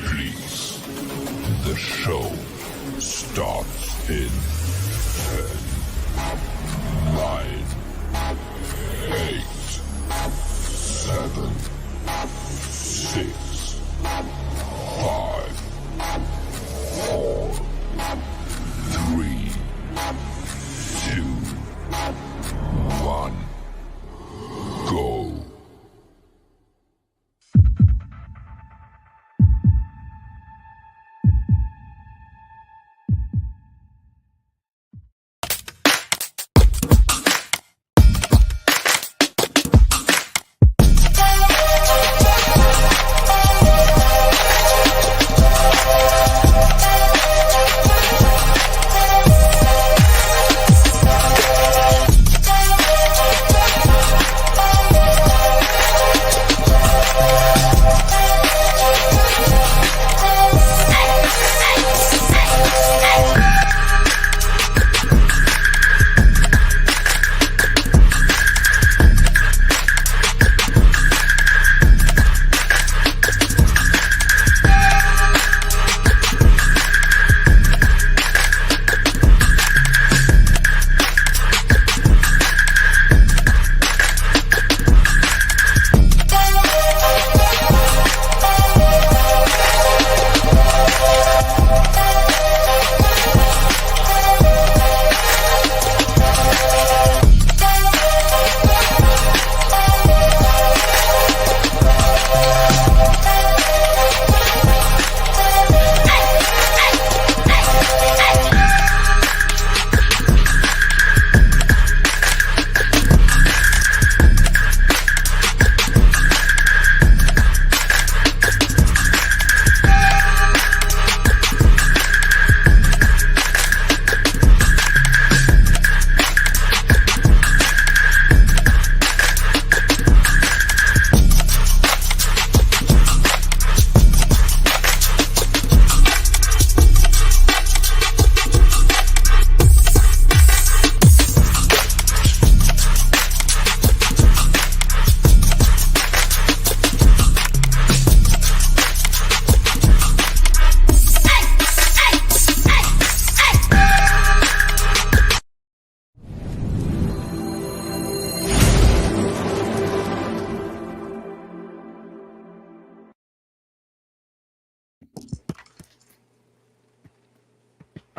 Please, the show starts in 10, 9, 8, 7, 6, 5, 4, 3, 2, 1, go.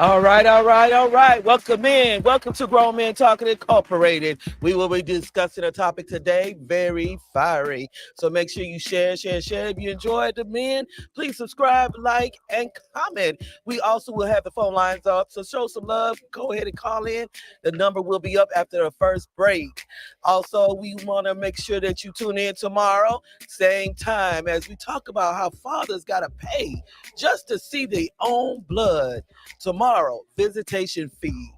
All right. Welcome in. Welcome to Grown Men Talking Incorporated. We will be discussing a topic today, very fiery. So make sure you share. If you enjoyed the men, please subscribe, like, and comment. We also will have the phone lines up, so show some love. Go ahead and call in. The number will be up after the first break. Also, we want to make sure that you tune in tomorrow, same time, as we talk about how fathers got to pay just to see their own blood. Tomorrow, visitation fee.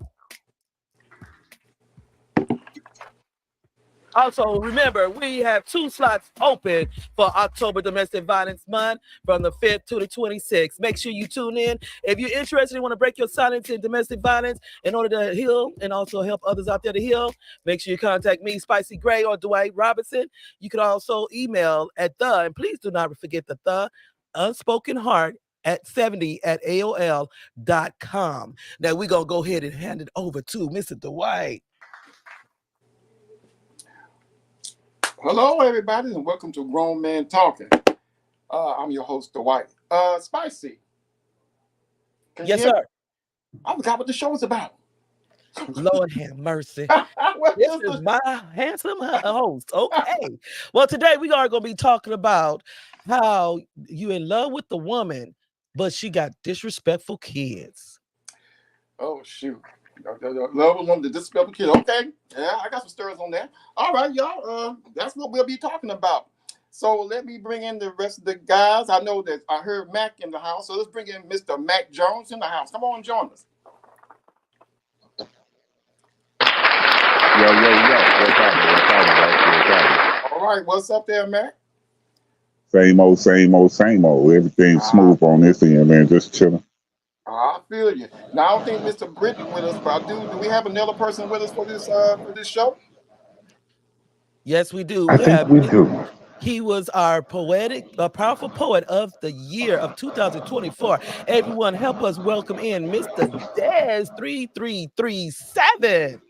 Also, remember, we have 2 slots open for October Domestic Violence Month from the 5th to the 26th. Make sure you tune in. If you're interested and want to break your silence in domestic violence in order to heal and also help others out there to heal, make sure you contact me, Spicy Gray, or Dwight Robinson. You can also email at and please do not forget the unspoken heart at 70@AOL.com. Now we're going to go ahead and hand it over to Mr. Dwight. Hello, everybody, and welcome to Grown Men Talking. I'm your host, Dwight. Spicy. Yes, sir. I forgot what the show is about. Lord have mercy. This is my handsome host. Okay. Well, today we are going to be talking about how you in love with the woman, but she got disrespectful kids. Oh, shoot. Love with one of the disrespectful kids. Okay. Yeah, I got some stories on that. All right, y'all. That's what we'll be talking about. So let me bring in the rest of the guys. I know that I heard Mac in the house, so let's bring in Mr. Mac Jones in the house. Come on and join us. Yo. What's happening? All right, what's up there, Mac? Same old. Everything's smooth on this end, man. Just chilling. I feel you. Now, I don't think Mr. Britton with us, but do we have another person with us for this show? Yes, we do. I think we do. He was our powerful poet of the year of 2024. Everyone, help us welcome in Mr. Dez 3337.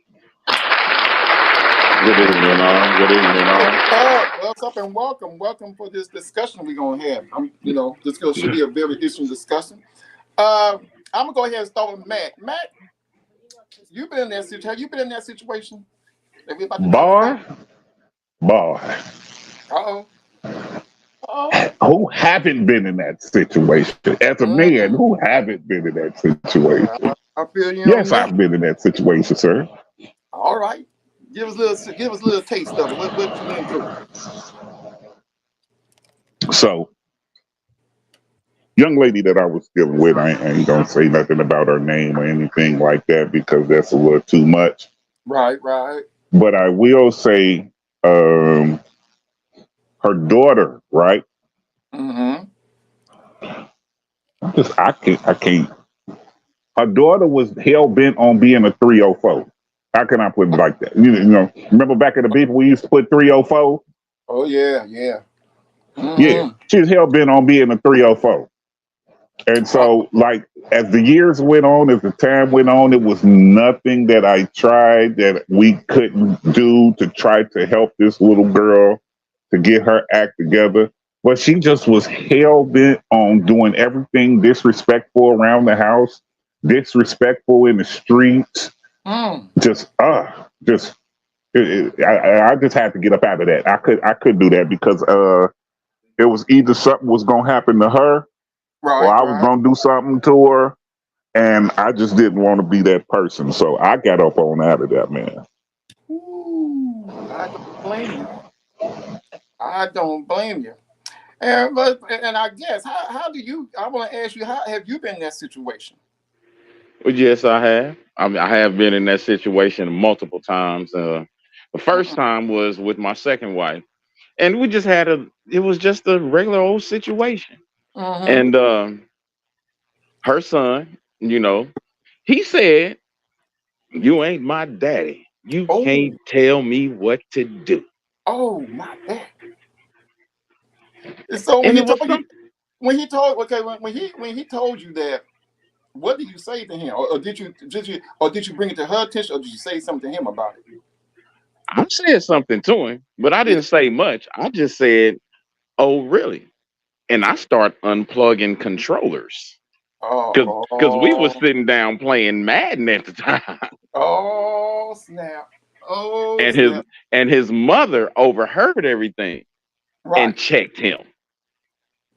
Good evening, all. Good evening, all. What's up and welcome. Welcome for this discussion we're gonna have. This should be a very interesting discussion. I'm gonna go ahead and start with Matt. Matt, you've been in that situation. Have you been in that situation? Boy. Uh-oh. Who haven't been in that situation? As a man, who haven't been in that situation? I feel you. Yes, I've been in that situation, sir. All right. Give us a little taste of it. What you been through? So, young lady that I was dealing with, I ain't gonna say nothing about her name or anything like that because that's a little too much. Right. But I will say, her daughter, right? Mm-hmm. I can't. Her daughter was hell bent on being a 304. How can I put it like that? You know, remember back in the beef we used to put 304? Oh yeah. Mm-hmm. Yeah, she was hell bent on being a 304. And so, like, as the years went on, as the time went on, it was nothing that I tried that we couldn't do to try to help this little girl to get her act together. But she just was hell bent on doing everything disrespectful around the house, disrespectful in the streets. I just had to get up out of that. I couldn't do that because it was either something was gonna happen to her, or I was gonna do something to her, and I just didn't want to be that person. So I got up on out of that, man. Ooh, I don't blame you. And I guess how do you? I want to ask you, how have you been in that situation? Well, yes, I have. I mean, I have been in that situation multiple times. The first time was with my second wife, and we just it was just a regular old situation. And her son, he said, "You ain't my daddy. You can't tell me what to do." Oh my God! So when he told you that, what did you say to him, or did you bring it to her attention, or did you say something to him about it? I said something to him, but I didn't say much. I just said, "Oh, really?" And I start unplugging controllers because we were sitting down playing Madden at the time. Oh snap! Oh, and his mother overheard everything and checked him.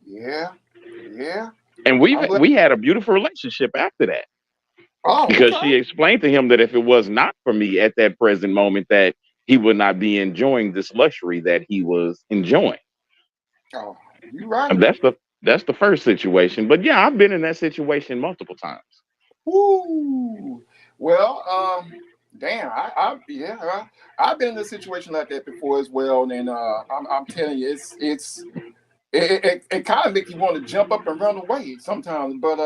Yeah. And we had a beautiful relationship after that. Because she explained to him that if it was not for me at that present moment, that he would not be enjoying this luxury that he was enjoying. Oh, you're right. And that's the first situation. But yeah, I've been in that situation multiple times. Ooh. Well, damn, I've been in a situation like that before as well, and I'm telling you, it kind of makes you want to jump up and run away sometimes. But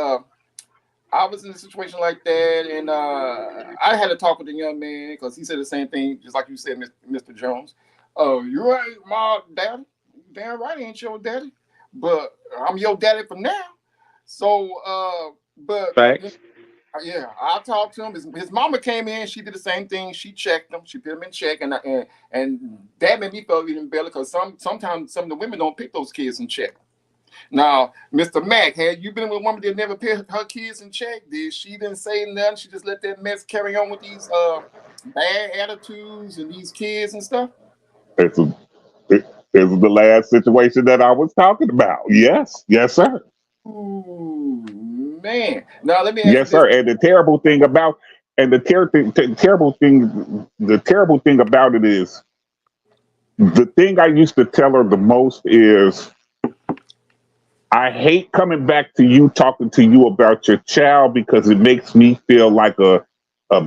I was in a situation like that, and I had to talk with the young man because he said the same thing, just like you said, Mr. Jones. You right, my daddy. Damn right, I ain't your daddy, but I'm your daddy for now. So, but facts. Yeah, I talked to him. His mama came in. She did the same thing. She checked him. She put him in check, and that made me feel even better because sometimes some of the women don't pick those kids in check. Now, Mr. Mack, had you been with a woman that never put her kids in check? She didn't say nothing? She just let that mess carry on with these bad attitudes and these kids and stuff? This is the last situation that I was talking about. Yes, sir. Ooh, man. Now let me ask you this. Yes, sir. And the terrible thing about the terrible thing about it is the thing I used to tell her the most is, I hate coming back to you talking to you about your child because it makes me feel like a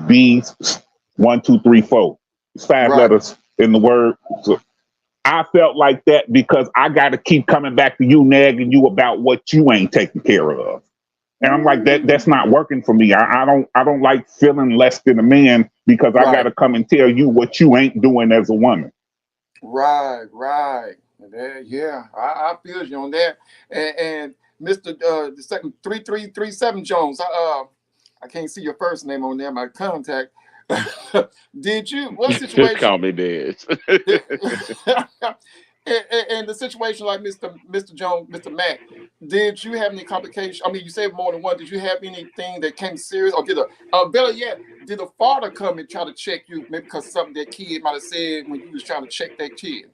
B 1, 2, 3, 4. It's 5 letters in the word. So I felt like that because I got to keep coming back to you, nagging you about what you ain't taking care of. And I'm like, that's not working for me. I don't like feeling less than a man because I got to come and tell you what you ain't doing as a woman. Right. Yeah, I feel you on that. And Mr. The second 3337 Jones, I can't see your first name on there, my contact. Did you what Just situation? call me Dez. In the situation like Mr. Jones, Mr. Mack, did you have any complications? I mean, you said more than one. Did you have anything that came serious, or did better yet, did the father come and try to check you, maybe because something that kid might have said when you was trying to check that kid?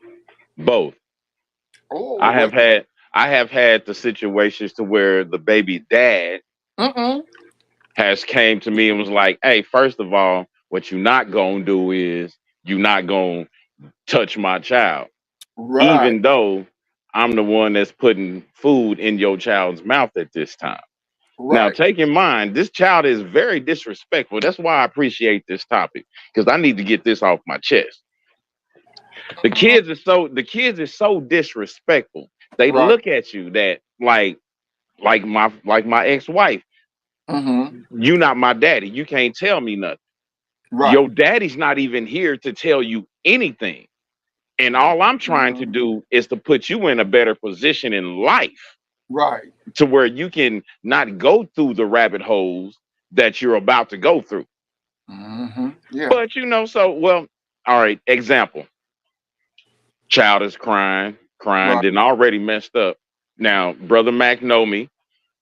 Both. Oh, I have had the situations to where the baby dad has came to me and was like, "Hey, first of all, what you're not gonna do is you're not gonna touch my child, right, even though I'm the one that's putting food in your child's mouth at this time." Now, right. take in mind, this child is very disrespectful. That's why I appreciate this topic, because I need to get this off my chest. The kids are so disrespectful. They Right. look at you that like my ex-wife. You not my daddy. You can't tell me nothing. Right. Your daddy's not even here to tell you anything. And all I'm trying to do is to put you in a better position in life. Right. To where you can not go through the rabbit holes that you're about to go through. Yeah. But all right, example. Child is crying, Right. then already messed up. Now, Brother Mac know me.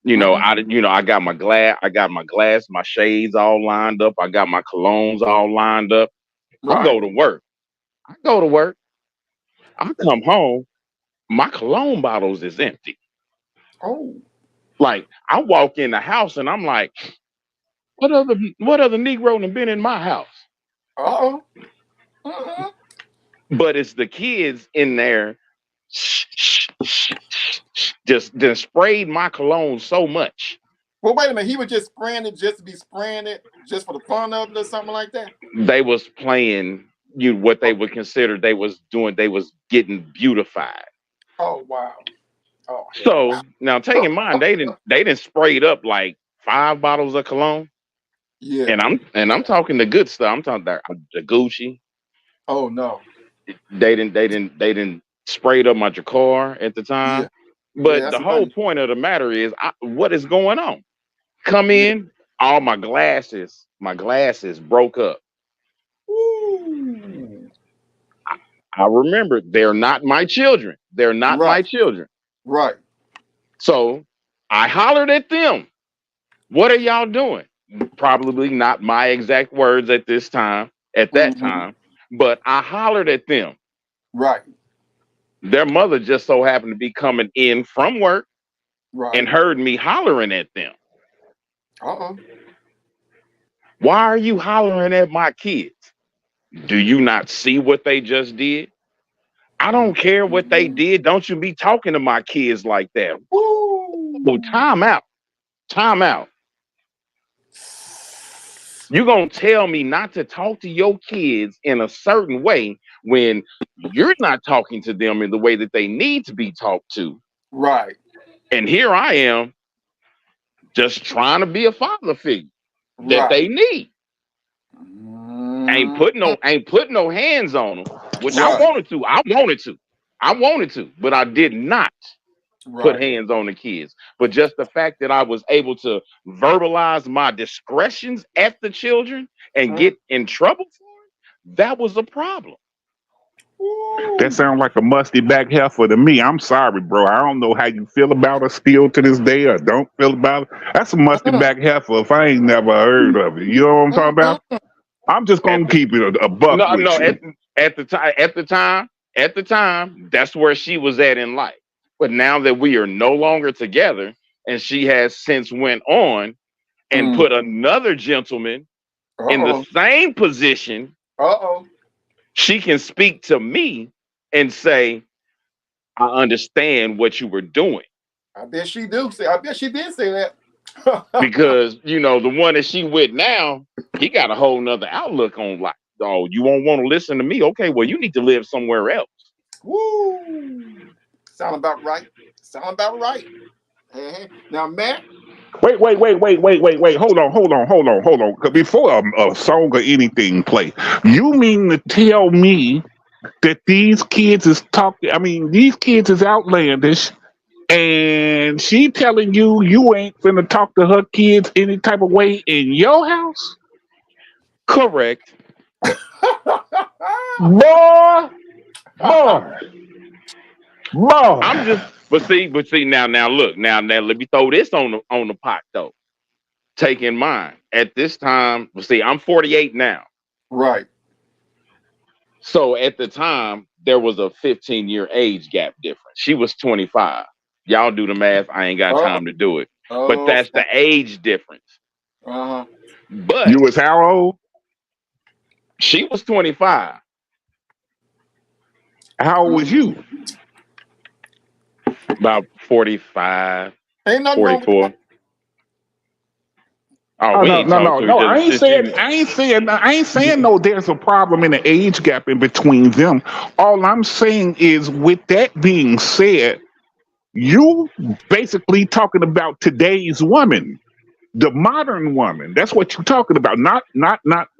I got my glass, my shades all lined up. I got my colognes all lined up. Right. I go to work. I come home, my cologne bottles is empty. Oh. Like, I walk in the house and I'm like, what other Negro done been in my house? But it's the kids in there just sprayed my cologne so much. Well, wait a minute. He was just spraying it just to be spraying it just for the fun of it or something like that? They was playing what they would consider they was getting beautified. Oh, wow. Oh. So now take in mind they didn't sprayed up like 5 bottles of cologne. Yeah. And I'm talking the good stuff. I'm talking the Gucci. Oh no. They didn't sprayed up my car at the time. Yeah. But the whole point of the matter is, what is going on? Come in, all my glasses broke up. Ooh. I remember they're not my children. They're not my children. Right. So I hollered at them. What are y'all doing? Probably not my exact words at that time, but I hollered at them. Right. Their mother just so happened to be coming in from work and heard me hollering at them. Why are you hollering at my kids? Do you not see what they just did? I don't care what they did. Don't you be talking to my kids like that. Well, time out. You gonna tell me not to talk to your kids in a certain way when you're not talking to them in the way that they need to be talked to. Right. And here I am just trying to be a father figure that they need. Ain't putting no hands on them, which I wanted to, but I did not put hands on the kids. But just the fact that I was able to verbalize my discretions at the children and get in trouble for it, that was a problem. That sounds like a musty back heifer to me. I'm sorry, bro. I don't know how you feel about it still to this day or don't feel about it. That's a musty back heifer if I ain't never heard of it. You know what I'm talking about? I'm just gonna keep it a buck. At the time, that's where she was at in life. But now that we are no longer together, and she has since went on and put another gentleman in the same position, she can speak to me and say, I understand what you were doing. I bet she did say that. Because the one that she with now, he got a whole nother outlook on life. Oh, you won't want to listen to me? Okay, well, you need to live somewhere else. Woo! Sound about right. Now, Matt. Wait. Hold on. Because before a song or anything play, you mean to tell me that these kids is talking. I mean, these kids is outlandish, and she telling you ain't finna talk to her kids any type of way in your house, Correct. boy, boy, boy. I'm just, but see now look now let me throw this on the pot though. Take in mind at this time, see, I'm 48 now. Right. So at the time, there was a 15-year age gap difference. She was 25. Y'all do the math. I ain't got time to do it. But that's the age difference. Uh-huh. But You was how old? she was 25. How old was you? About 45, Ain't nothing wrong with 44. that. Oh, Oh we no, ain't no, talking no, to no. I ain't saying no. There's a problem in the age gap in between them. All I'm saying is, with that being said, you basically talking about today's woman, the modern woman. That's what you're talking about. Not.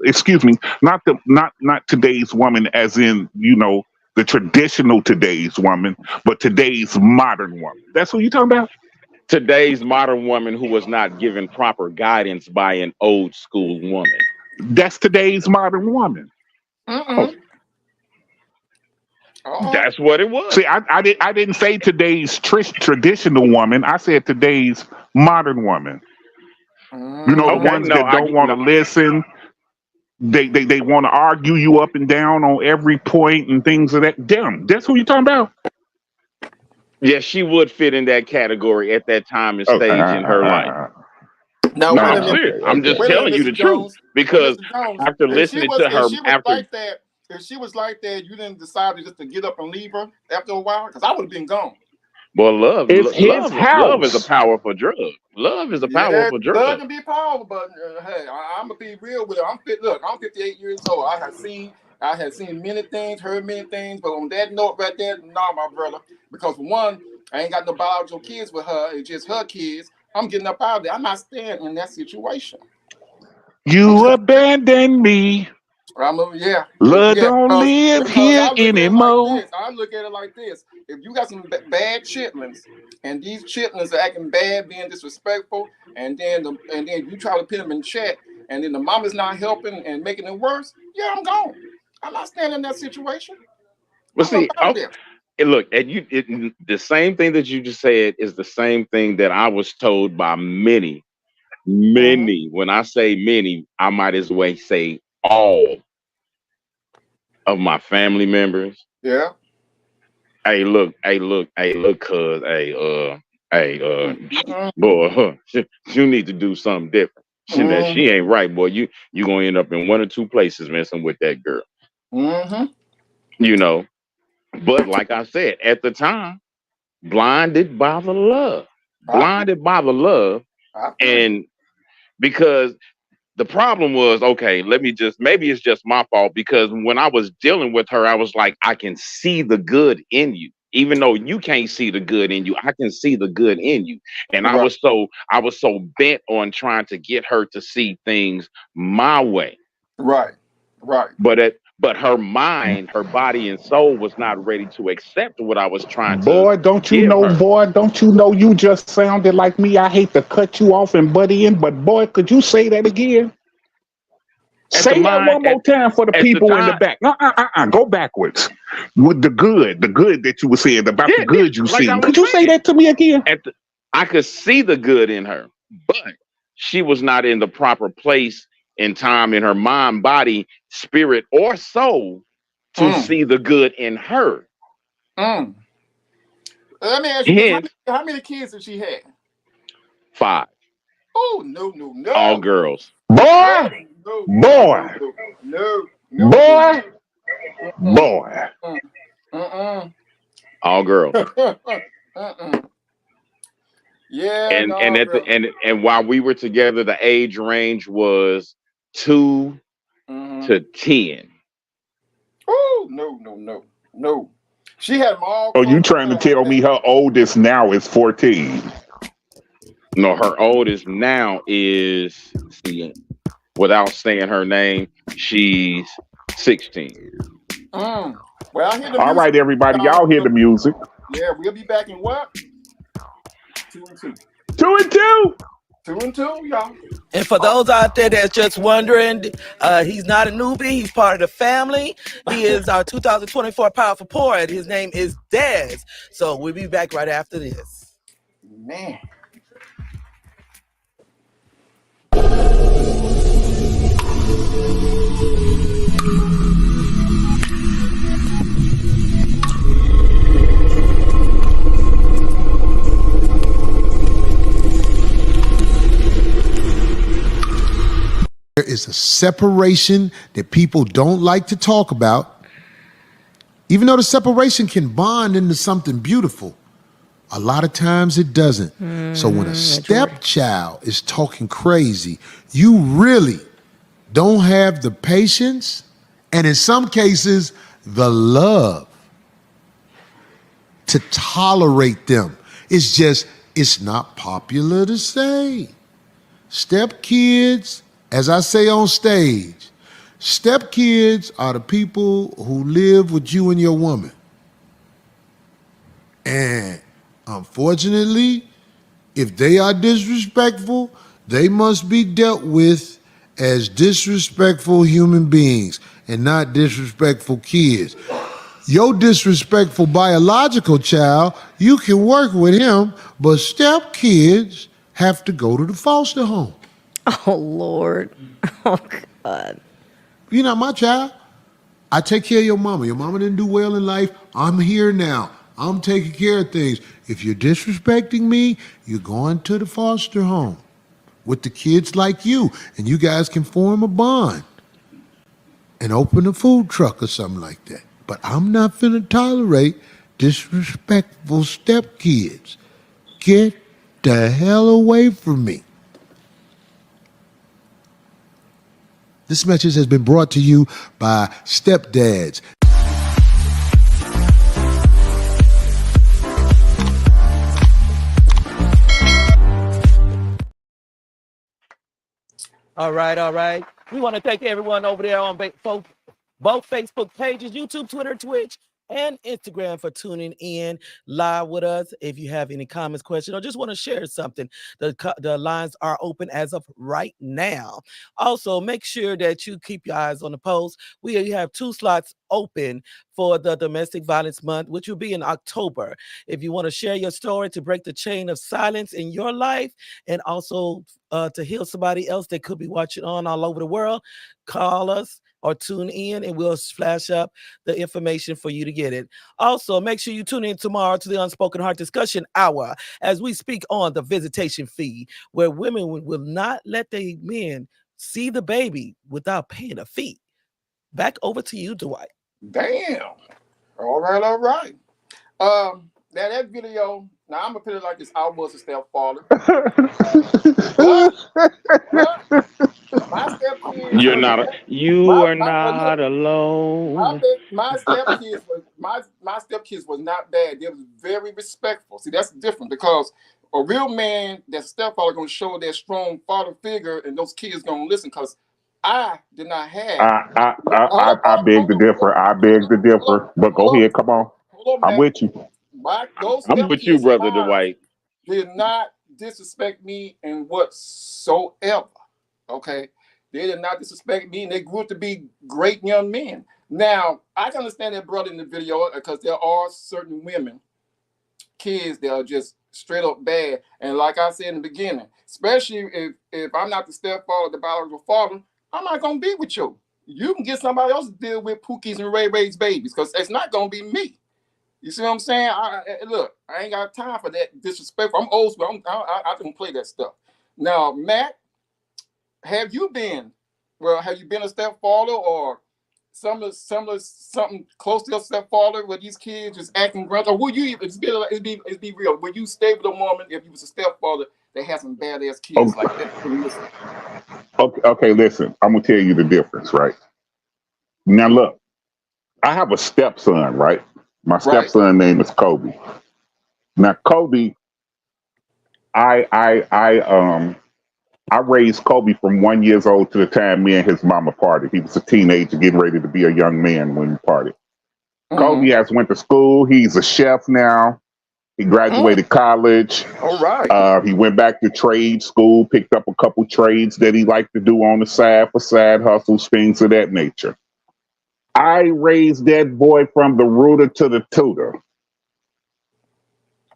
Excuse me. Not today's woman, as in the traditional today's woman, but today's modern woman. That's what you're talking about. today's modern woman who was not given proper guidance by an old school woman. That's today's modern woman. Mm-mm. Uh-uh. That's what it was. See, I didn't say today's traditional woman. I said today's modern woman. The Okay, ones no, that don't want to listen. They want to argue you up and down on every point and things of that. Damn, that's who you talking about. yeah, she would fit in that category at that time and Oh, stage in her life. Now No, wait a I'm minute. serious. I'm just Wait a telling minute, you the Mr. truth Jones. because Mr. Jones, after if she listening was to her, like that, if she was like that, you didn't decide just to get up and leave her after a while, because I would have been gone. well, love It's his love is a house. powerful drug. Love is a Yeah, powerful blood drug. can be powerful, but hey, I'm gonna be real with it. I'm 58 years old. I have seen many things, heard many things, but on that note right there, no, my brother, because for one, I ain't got no biological kids with her. It's just her kids. I'm getting up out of there. I'm not staying in that situation. You abandoned me. Yeah. Love don't live Because here I look at it like anymore. this. If you got some bad chitlins, and these chitlins are acting bad, being disrespectful, and then you try to put them in check, and then the mama's not helping and making it worse, yeah, I'm gone. I'm not standing in that situation. Well, I'm up see, out of there. and look, the same thing that you just said is the same thing that I was told by many. When I say many, I might as well say all of my family members. Yeah. Hey, look, cuz, boy, you need to do something different. She ain't right, boy. You gonna end up in one or two places messing with that girl. But like I said, at the time, blinded by the love, and because the problem was, okay, maybe it's just my fault because when I was dealing with her, I was like, I can see the good in you. Even though you can't see the good in you, I can see the good in you. And I was so bent on trying to get her to see things my way. Right. But her mind, her body and soul was not ready to accept what I was trying to Boy, don't you give know, her. boy, don't you know you just sounded like me? I hate to cut you off and butt in, but boy, could you say that again? Say that one more time for the people in the back. Go backwards. With the good that you were saying about the good you see. Could you say that to me again? I could see the good in her, but she was not in the proper place in time in her mind, body, spirit, or soul to see the good in her. Let me ask you this. How many kids did she have? 5. Oh, no. All girls. Boy. All girls. Yeah. And while we were together, the age range was 2 to 10. Oh, no. She had them all. Oh, you trying to tell me her oldest now is 14? No, her oldest now is, without saying her name, she's 16. Well, I hear the All music. right, everybody, Y'all. y'all hear the music. Yeah, we'll be back in what? 2 and 2. 2 and 2. 2 and 2, y'all. And for those out there that's just wondering, he's not a newbie. He's part of the family. He is our 2024 Powerful Poet. His name is Dez. So we'll be back right after this. Man. There is a separation that people don't like to talk about, even though the separation can bond into something beautiful. A lot of times it doesn't. So when a stepchild is talking crazy, you really don't have the patience and in some cases the love to tolerate them. It's not popular to say. Stepkids, as I say on stage, stepkids are the people who live with you and your woman. And unfortunately, if they are disrespectful, they must be dealt with as disrespectful human beings and not disrespectful kids. Your disrespectful biological child, you can work with him, but stepkids have to go to the foster home. Oh, Lord. Oh, God. You're not my child. I take care of your mama. Your mama didn't do well in life. I'm here now. I'm taking care of things. If you're disrespecting me, you're going to the foster home with the kids like you, and you guys can form a bond and open a food truck or something like that. But I'm not finna tolerate disrespectful stepkids. Get the hell away from me. This message has been brought to you by Stepdads. All right. We want to thank everyone over there on both Facebook pages, YouTube, Twitter, Twitch, and Instagram for tuning in live with us. If you have any comments, questions, or just want to share something, the lines are open as of right now. Also, make sure that you keep your eyes on the post. We have 2 slots open for the Domestic Violence Month, which will be in October. If you want to share your story to break the chain of silence in your life and also to heal somebody else that could be watching on all over the world, call us or tune in and we'll flash up the information for you to get it. Also, make sure you tune in tomorrow to the Unspoken Heart Discussion Hour as we speak on the visitation fee, where women will not let their men see the baby without paying a fee. Back over to you, Dwight. Damn. All right. Now that video, now I'm gonna put it like this: I was a stepfather. My stepkids. You're not. You are not alone. My stepkids was not bad. They was very respectful. See, that's different because a real man, that stepfather, gonna show that strong father figure, and those kids gonna listen. Because I did not have. I beg to differ. I beg to differ. But go ahead, come on. I'm with you. I'm with you, brother Dwight. Did not disrespect me in whatsoever. Okay, they did not disrespect me, and they grew up to be great young men. Now I can understand that brother in the video because there are certain women, kids that are just straight up bad. And like I said in the beginning, especially if I'm not the stepfather, the biological father, I'm not gonna be with you. You can get somebody else to deal with Pookie's and Ray Ray's babies because it's not gonna be me. You see what I'm saying? Look, I ain't got time for that disrespectful. I'm old school. I don't play that stuff. Now, Matt, have you been a stepfather or something close to a stepfather where these kids just acting grunt? Or would you even, it'd be real, would you stay with a woman if you was a stepfather that had some badass kids like that? Okay, listen, I'm gonna tell you the difference, right? Now look, I have a stepson, right? My stepson name is Kobe. Now Kobe, I raised Kobe from 1 year old to the time me and his mama parted. He was a teenager getting ready to be a young man when we parted. Kobe has went to school. He's a chef now. He graduated college. All right. He went back to trade school, picked up a couple trades that he liked to do on the side for side hustles, things of that nature. I raised that boy from the rooter to the tutor.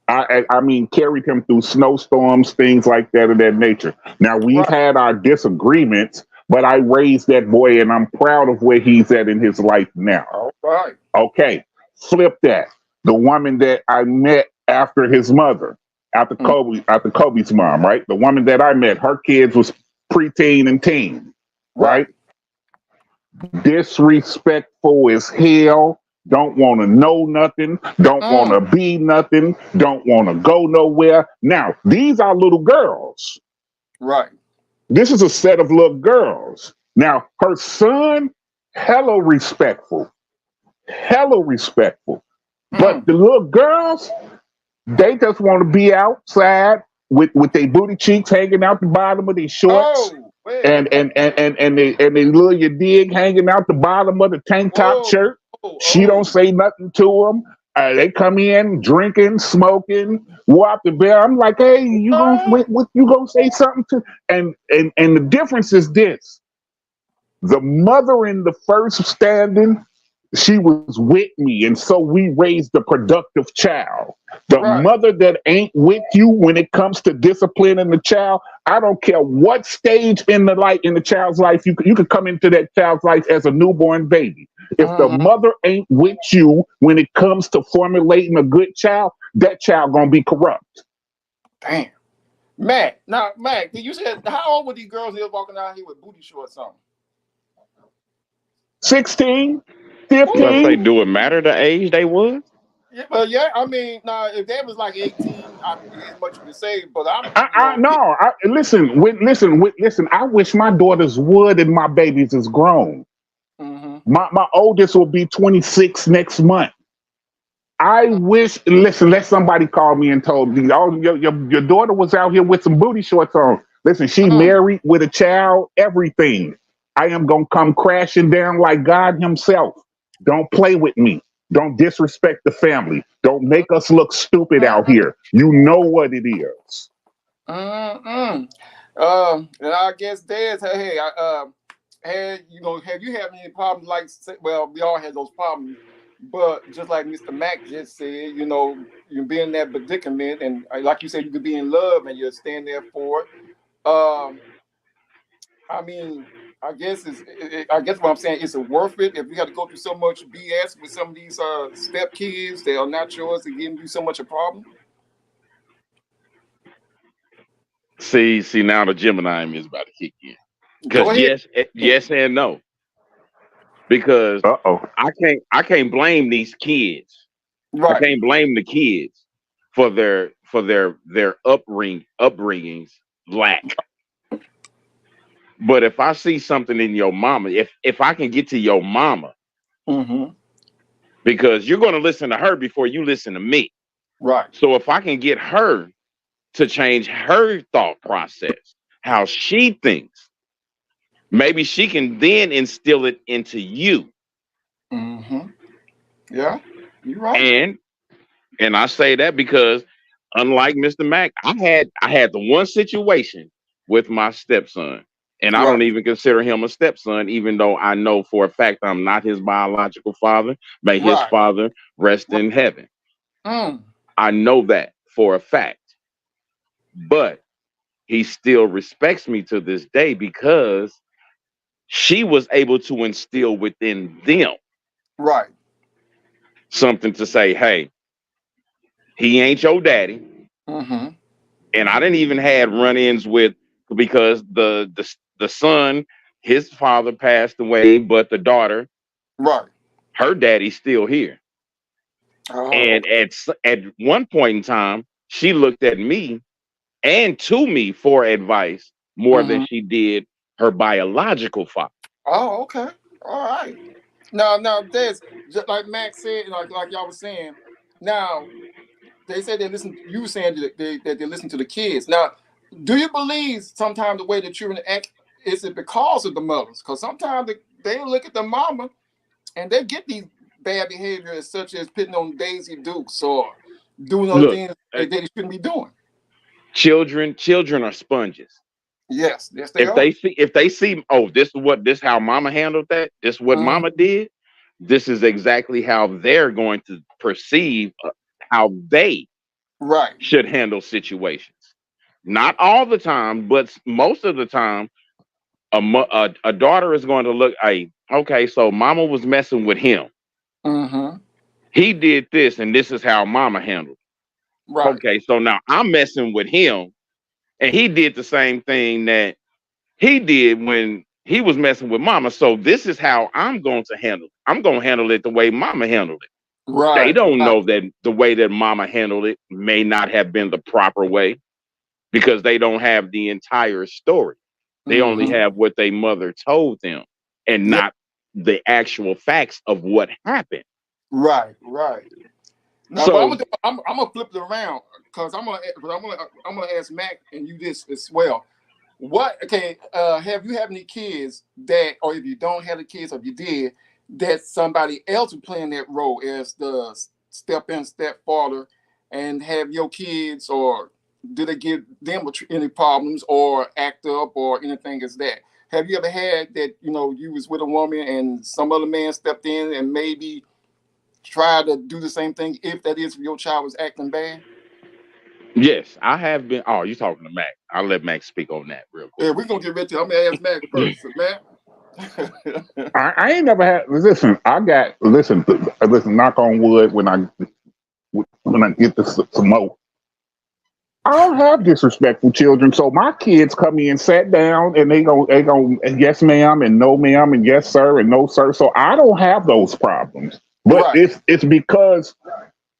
I mean, carried him through snowstorms, things like that of that nature. Now, we've had our disagreements, but I raised that boy, and I'm proud of where he's at in his life now. All right. Okay, flip that. The woman that I met after his mother, after Kobe's mom, right? The woman that I met, her kids was preteen and teen, right? Disrespectful as hell. Don't want to know nothing. Don't want to be nothing. Don't want to go nowhere. Now, these are little girls. Right. This is a set of little girls. Now, her son, hella respectful. Hella respectful. But the little girls, they just want to be outside with their booty cheeks hanging out the bottom of their shorts. And they little you dig hanging out the bottom of the tank top shirt. She don't say nothing to them. They come in drinking, smoking, walk the bell. I'm like, hey, you gonna say something to? And the difference is this: the mother in the first standing, she was with me, and so we raised a productive child. The mother that ain't with you when it comes to disciplining the child, I don't care what stage in the child's life you could come into that child's life as a newborn baby. If the mother ain't with you when it comes to formulating a good child, that child gonna be corrupt. Damn. Mac, you said how old were these girls here walking down here with booty shorts on? 16, 15. Let's say, do it matter the age they was? Yeah, I mean, if they was like 18, I ain't much to say, but listen. I wish my daughters would, and my babies is grown. My oldest will be 26 next month. I wish. Listen, let somebody call me and told me, oh, your daughter was out here with some booty shorts on. Listen, she married with a child, everything. I am gonna come crashing down like God Himself. Don't play with me. Don't disrespect the family. Don't make us look stupid out here. You know what it is. And I guess Dez, hey, have you had any problems like? Well, we all had those problems, but just like Mr. Mack just said, you be in that predicament, and like you said, you could be in love and you're staying there for it. I mean, I guess what I'm saying, is it worth it if you have to go through so much BS with some of these step kids that are not yours and giving you so much a problem? See, now the Gemini in me is about to kick in. Because yes and no. Because I can't blame these kids. Right. I can't blame the kids for their upbringing's lack. But if I see something in your mama, if I can get to your mama, because you're going to listen to her before you listen to me. Right. So if I can get her to change her thought process, how she thinks, maybe she can then instill it into you. Yeah, you're right. And I say that because unlike Mr. Mack, I had the one situation with my stepson. And I don't even consider him a stepson, even though I know for a fact I'm not his biological father. May his father rest in heaven. I know that for a fact. But he still respects me to this day because she was able to instill within them something to say, hey, he ain't your daddy. And I didn't even have run-ins with, because the son, his father passed away, but the daughter, her daddy's still here. And at one point in time, she looked at me and to me for advice more than she did her biological father. Oh, okay. All right. Now, this, just like Max said, like y'all was saying, now, they said they listen, you saying that they listen to the kids. Now, do you believe sometimes the way the children act, is it because of the mothers? Because sometimes they look at the mama and they get these bad behavior, such as pitting on Daisy Dukes or doing other Look, things that they shouldn't be doing. children are sponges. Yes, they are. If they see, oh, this how mama handled that, this is what Mhm. mama did, this is exactly how they're going to perceive how they Right. should handle situations. Not all the time, but most of the time, a daughter is going to look, hey, okay, so mama was messing with him. Mm-hmm. He did this, and this is how mama handled it. Right. Okay, so now I'm messing with him, and he did the same thing that he did when he was messing with mama. So this is how I'm going to handle it. I'm going to handle it the way mama handled it. Right. They don't know that the way that mama handled it may not have been the proper way because they don't have the entire story. They only have what their mother told them and not the actual facts of what happened. Right. Now, So I'm gonna flip it around because I'm gonna ask Mac and you this as well. Have you had any kids that, or if you don't have the kids, or if you did, that somebody else was playing that role as the step-in, stepfather, and have your kids, or did they give them any problems or act up or anything as that? Have you ever had that, you was with a woman and some other man stepped in and maybe tried to do the same thing if that is your child was acting bad? yes, I have been. Oh, you're talking to Mac. I'll let Mac speak on that real quick. Yeah, we're gonna get ready to. I'm gonna ask Mac first. Mac. I ain't never had. Listen, knock on wood. When I get to some more, I don't have disrespectful children. So my kids come in, sat down, and they go, yes, ma'am, and no, ma'am, and yes, sir, and no, sir. So I don't have those problems. But Right. it's because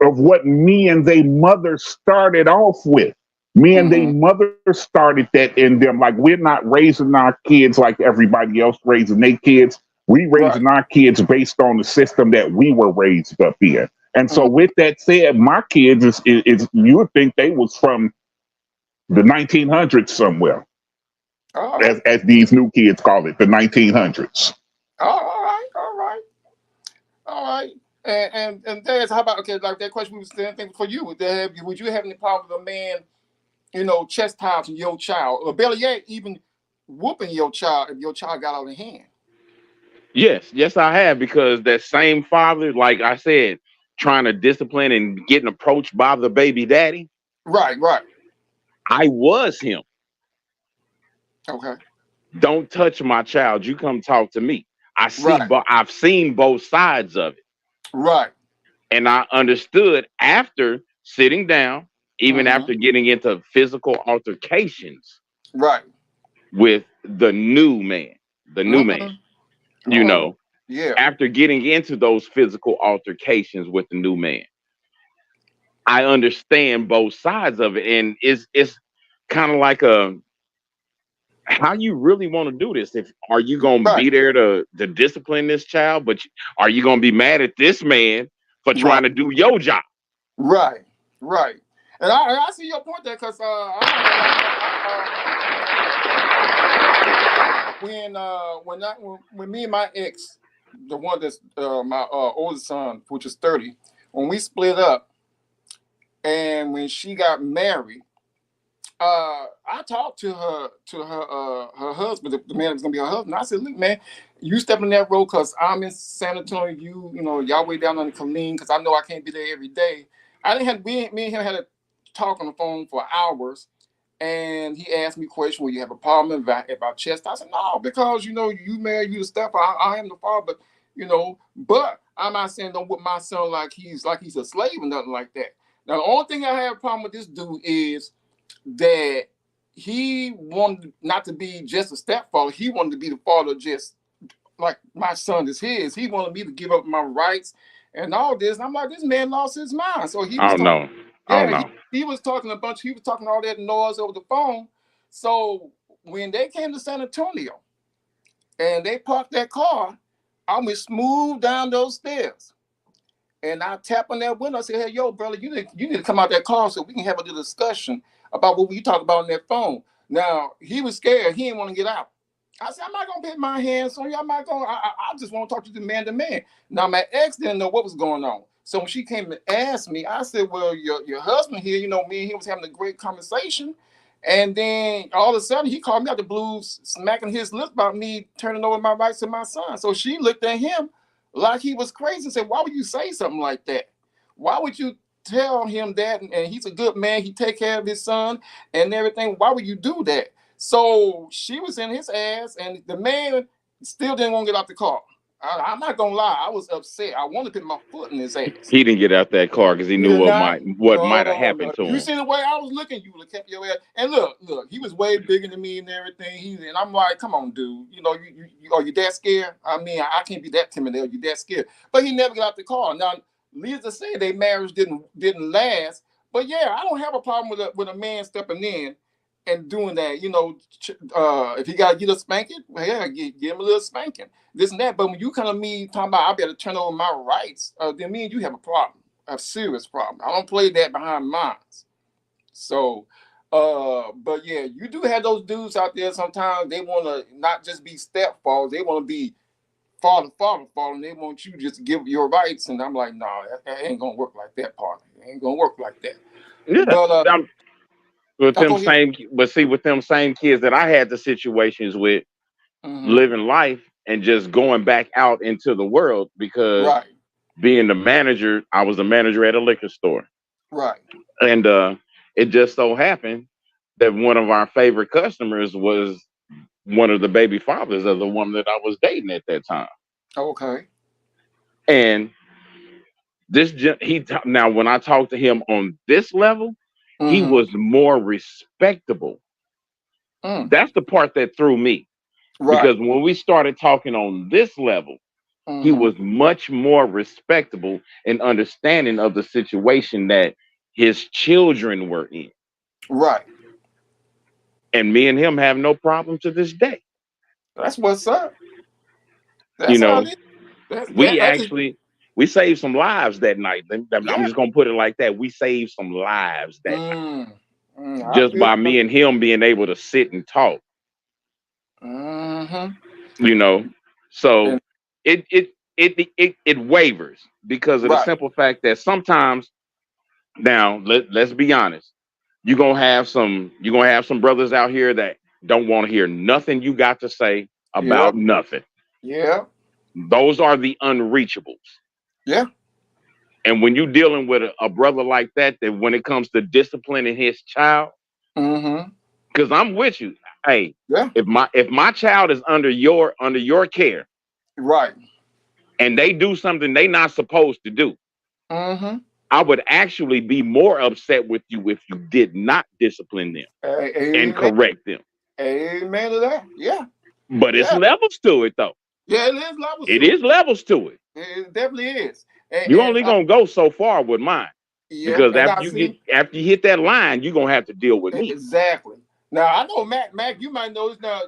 of what me and they mother started off with. Me and they mother started that in them. Like, we're not raising our kids like everybody else raising their kids. We raising our kids based on the system that we were raised up in. And so with that said, my kids is you would think they was from the 1900s somewhere. As these new kids call it, the 1900s. All right. And Daz, how about, like that question we was thinking for you? Would you have any problem with a man, chastising your child, or better yet, even whooping your child if your child got out of hand? Yes, I have, because that same father, like I said, trying to discipline and getting approached by the baby daddy. Right. I was him. Okay. Don't touch my child. You come talk to me. I've seen both sides of it. Right. And I understood after sitting down, even after getting into physical altercations. Right. With the new man. Yeah. After getting into those physical altercations with the new man, I understand both sides of it, and it's kind of like how you really want to do this. Are you going to be there to discipline this child, but are you going to be mad at this man for trying to do your job? Right. And I see your point there, because when me and my ex, the one that's my oldest son, which is 30, when we split up, and when she got married, I talked to her husband, the man that's gonna be her husband. I said, look, man, you step in that road because I'm in San Antonio, y'all way down on the Killeen, because I know I can't be there every day. Me and him had a talk on the phone for hours, and he asked me questions. Will you have a problem about chest? I said, no, because you married, you the stepfather. I am the father, but I'm not saying don't whip my son like he's a slave or nothing like that. Now, the only thing I have a problem with this dude is that he wanted not to be just a stepfather. He wanted to be the father, just like my son is his. He wanted me to give up my rights and all this. And I'm like, this man lost his mind. So he was he was talking he was talking all that noise over the phone. So when they came to San Antonio and they parked that car, I went smooth down those stairs. And I tap on that window. I said, hey, yo, brother, you need to come out that car so we can have a little discussion about what we talk about on that phone. Now, he was scared. He didn't want to get out. I said, I'm not gonna put my hands on you. I'm not gonna. I just want to talk to the man to man. Now my ex didn't know what was going on, so when she came and asked me, I said, well, your husband here, me and he was having a great conversation, and then all of a sudden he called me out the blues, smacking his lips about me turning over my rights to my son. So she looked at him like he was crazy and said, why would you say something like that? Why would you tell him that? And he's a good man. He take care of his son and everything. Why would you do that? So she was in his ass, and the man still didn't want to get out the car. I'm not gonna lie, I was upset. I wanted to put my foot in his ass. He didn't get out that car because he knew what might have happened to him. You see the way I was looking, you would have kept your ass. And look, he was way bigger than me and everything. And I'm like, come on, dude. You are you that scared? I mean, I can't be that timid. Are you that scared? But he never got out the car. Now, Lisa said their marriage didn't last. But yeah, I don't have a problem with a man stepping in and doing that. If he got to get a spanking, yeah, give him a little spanking. This and that. But when you come to me talking about I better turn over my rights, then me and you have a problem, a serious problem. I don't play that behind mines. So, but yeah, you do have those dudes out there sometimes. They want to not just be stepfathers, they want to be father, and they want you just to give your rights. And I'm like, no, that ain't gonna work like that, partner. It ain't gonna work like that. Yeah. But, with them same kids that I had the situations with, living life and just going back out into the world because being the manager, I was a manager at a liquor store. Right. And it just so happened that one of our favorite customers was one of the baby fathers of the woman that I was dating at that time. Okay. And now when I talked to him on this level, he was more respectable. That's the part that threw me. Right. Because when we started talking on this level, he was much more respectable and understanding of the situation that his children were in. Right. And me and him have no problem to this day. That's what's up. We saved some lives that night. I'm just gonna put it like that. We saved some lives that night. Just by me and him being able to sit and talk. So it wavers because of the simple fact that sometimes, now let's be honest, you're gonna have some brothers out here that don't want to hear nothing you got to say about nothing. Yeah. Those are the unreachables. Yeah. And when you're dealing with a brother like that when it comes to disciplining his child, because I'm with you. Hey, if my child is under your care, right, and they do something they not supposed to do, I would actually be more upset with you if you did not discipline them and correct them. Amen to that. Yeah. But it's levels to it, though. Yeah, it is levels. It is levels to it. It definitely is. You're only gonna go so far with mine. Yeah, because after you hit that line, you're gonna have to deal with me. Exactly. Now I know Mac, you might know this now.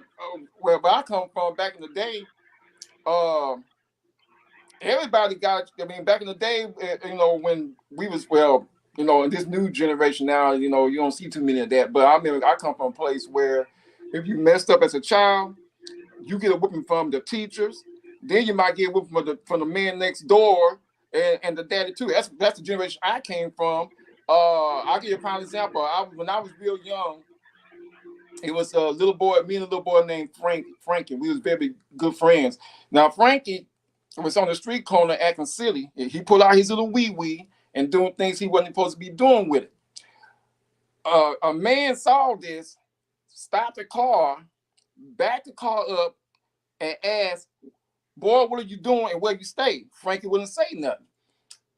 Where I come from back in the day, everybody got. I mean, back in the day, when we was in this new generation now, you don't see too many of that. But I remember I come from a place where if you messed up as a child, you get a whipping from the teachers. Then you might get a whipping from the man next door and the daddy too. That's the generation I came from. I'll give you a prime example. When I was real young, it was a little boy, me and a little boy named Frankie. We was very good friends. Now Frankie was on the street corner acting silly. He pulled out his little wee and doing things he wasn't supposed to be doing with it. A man saw this, stopped the car, backed the car up, and asked, "Boy, what are you doing and where you stay?" Frankie wouldn't say nothing.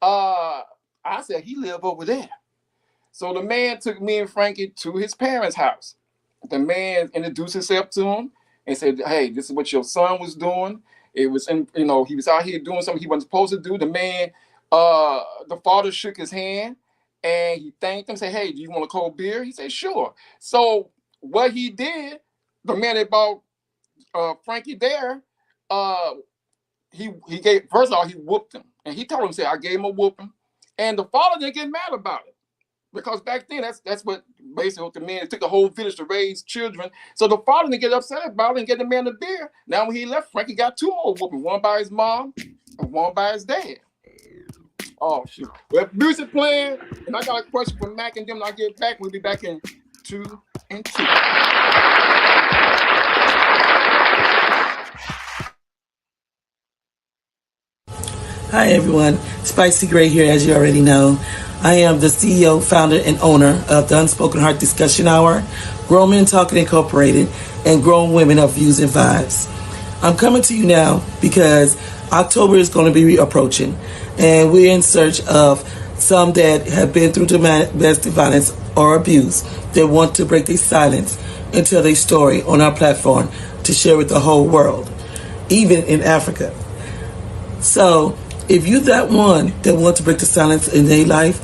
I said, "He live over there." So the man took me and Frankie to his parents' house. The man introduced himself to him and said, "Hey, this is what your son was doing. It was he was out here doing something he wasn't supposed to do." The man, the father shook his hand and he thanked him, said, "Hey, do you want a cold beer?" He said, "Sure." So what he did, the man that bought Frankie there, he gave, first of all, he whooped him. And he told him, "I gave him a whooping." And the father didn't get mad about it. Because back then, that's what basically what the men, it took a whole village to raise children. So the father didn't get upset about it and get the man a beer. Now when he left, Frankie got 2 more whooping, one by his mom and one by his dad. Oh shoot. Well, music playing, and I got a question for Mac and them when I get back. We'll be back in 2 and 2. Hi everyone, Spicy Gray here, as you already know. I am the CEO, founder, and owner of the Unspoken Heart Discussion Hour, Grown Men Talking Incorporated, and Grown Women of Views and Vibes. I'm coming to you now because October is going to be approaching, and we're in search of some that have been through domestic violence or abuse that want to break their silence and tell their story on our platform to share with the whole world, even in Africa. So, if you're that one that wants to break the silence in their life,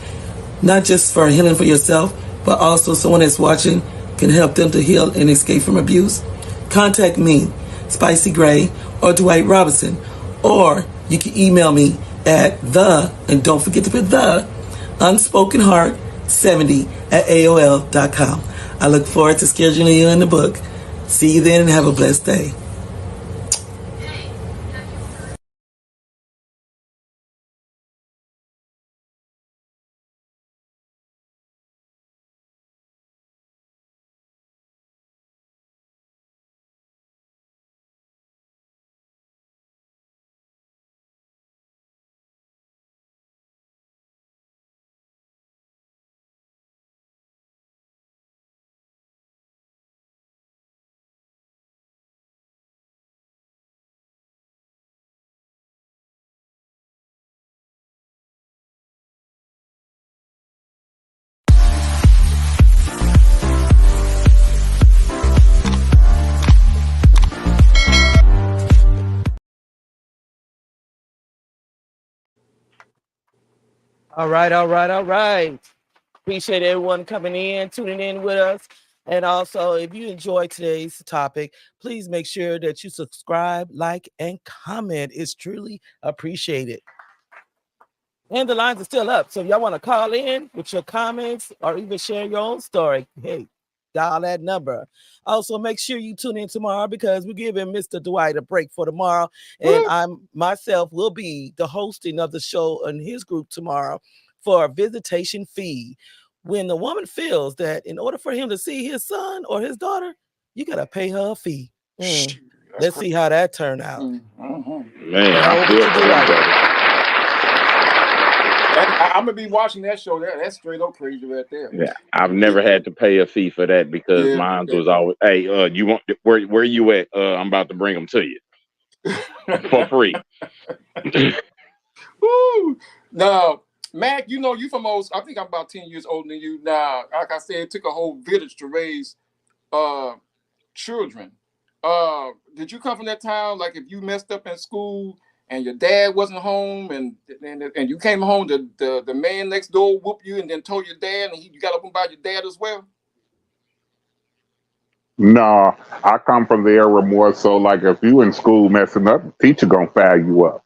not just for healing for yourself, but also someone that's watching can help them to heal and escape from abuse, contact me, Spicy Gray, or Dwight Robinson, or you can email me at and don't forget to put unspokenheart70@aol.com. I look forward to scheduling you in the book. See you then and have a blessed day. All right, all right, all right. Appreciate everyone coming in, tuning in with us. And also, if you enjoyed today's topic, please make sure that you subscribe, like, and comment. It's truly appreciated. And the lines are still up. So if y'all want to call in with your comments or even share your own story, hey, dial that number. Also, make sure you tune in tomorrow because we're giving Mr. Dwight a break for tomorrow. And I myself will be the hosting of the show and his group tomorrow for a visitation fee. When the woman feels that in order for him to see his son or his daughter, you got to pay her a fee. Let's see how that turned out. Man, I feel for them brothers. I'm gonna be watching that show. That's straight up crazy right there. Yeah, I've never had to pay a fee for that because mine was always, hey, you want where you at? I'm about to bring them to you for free. Woo! Now, Mac, you know you from I think I'm about 10 years older than you. Now, like I said, it took a whole village to raise children. Did you come from that town? Like if you messed up in school and your dad wasn't home, and you came home, the man next door whooped you and then told your dad, and you got up by your dad as well? No, I come from the era more so like if you in school messing up, the teacher gonna fire you up.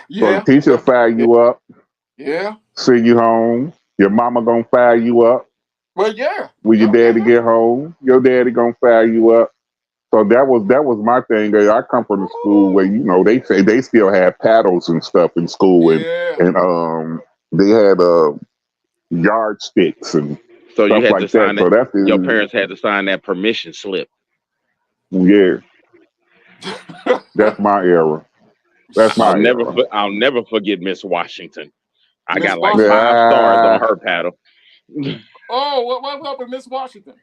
Yeah. So the teacher fire you up. Yeah. Send you home. Your mama gonna fire you up. Well, yeah. When your daddy get home, your daddy gonna fire you up. So that was my thing. I come from the school where they say they still have paddles and stuff in school, and they had yardsticks and so stuff you had like to sign that. So that's your parents had to sign that permission slip. Yeah, that's my era. That's my era. I'll never forget Miss Washington. I got Miss like 5 stars on her paddle. Oh, what happened with Miss Washington?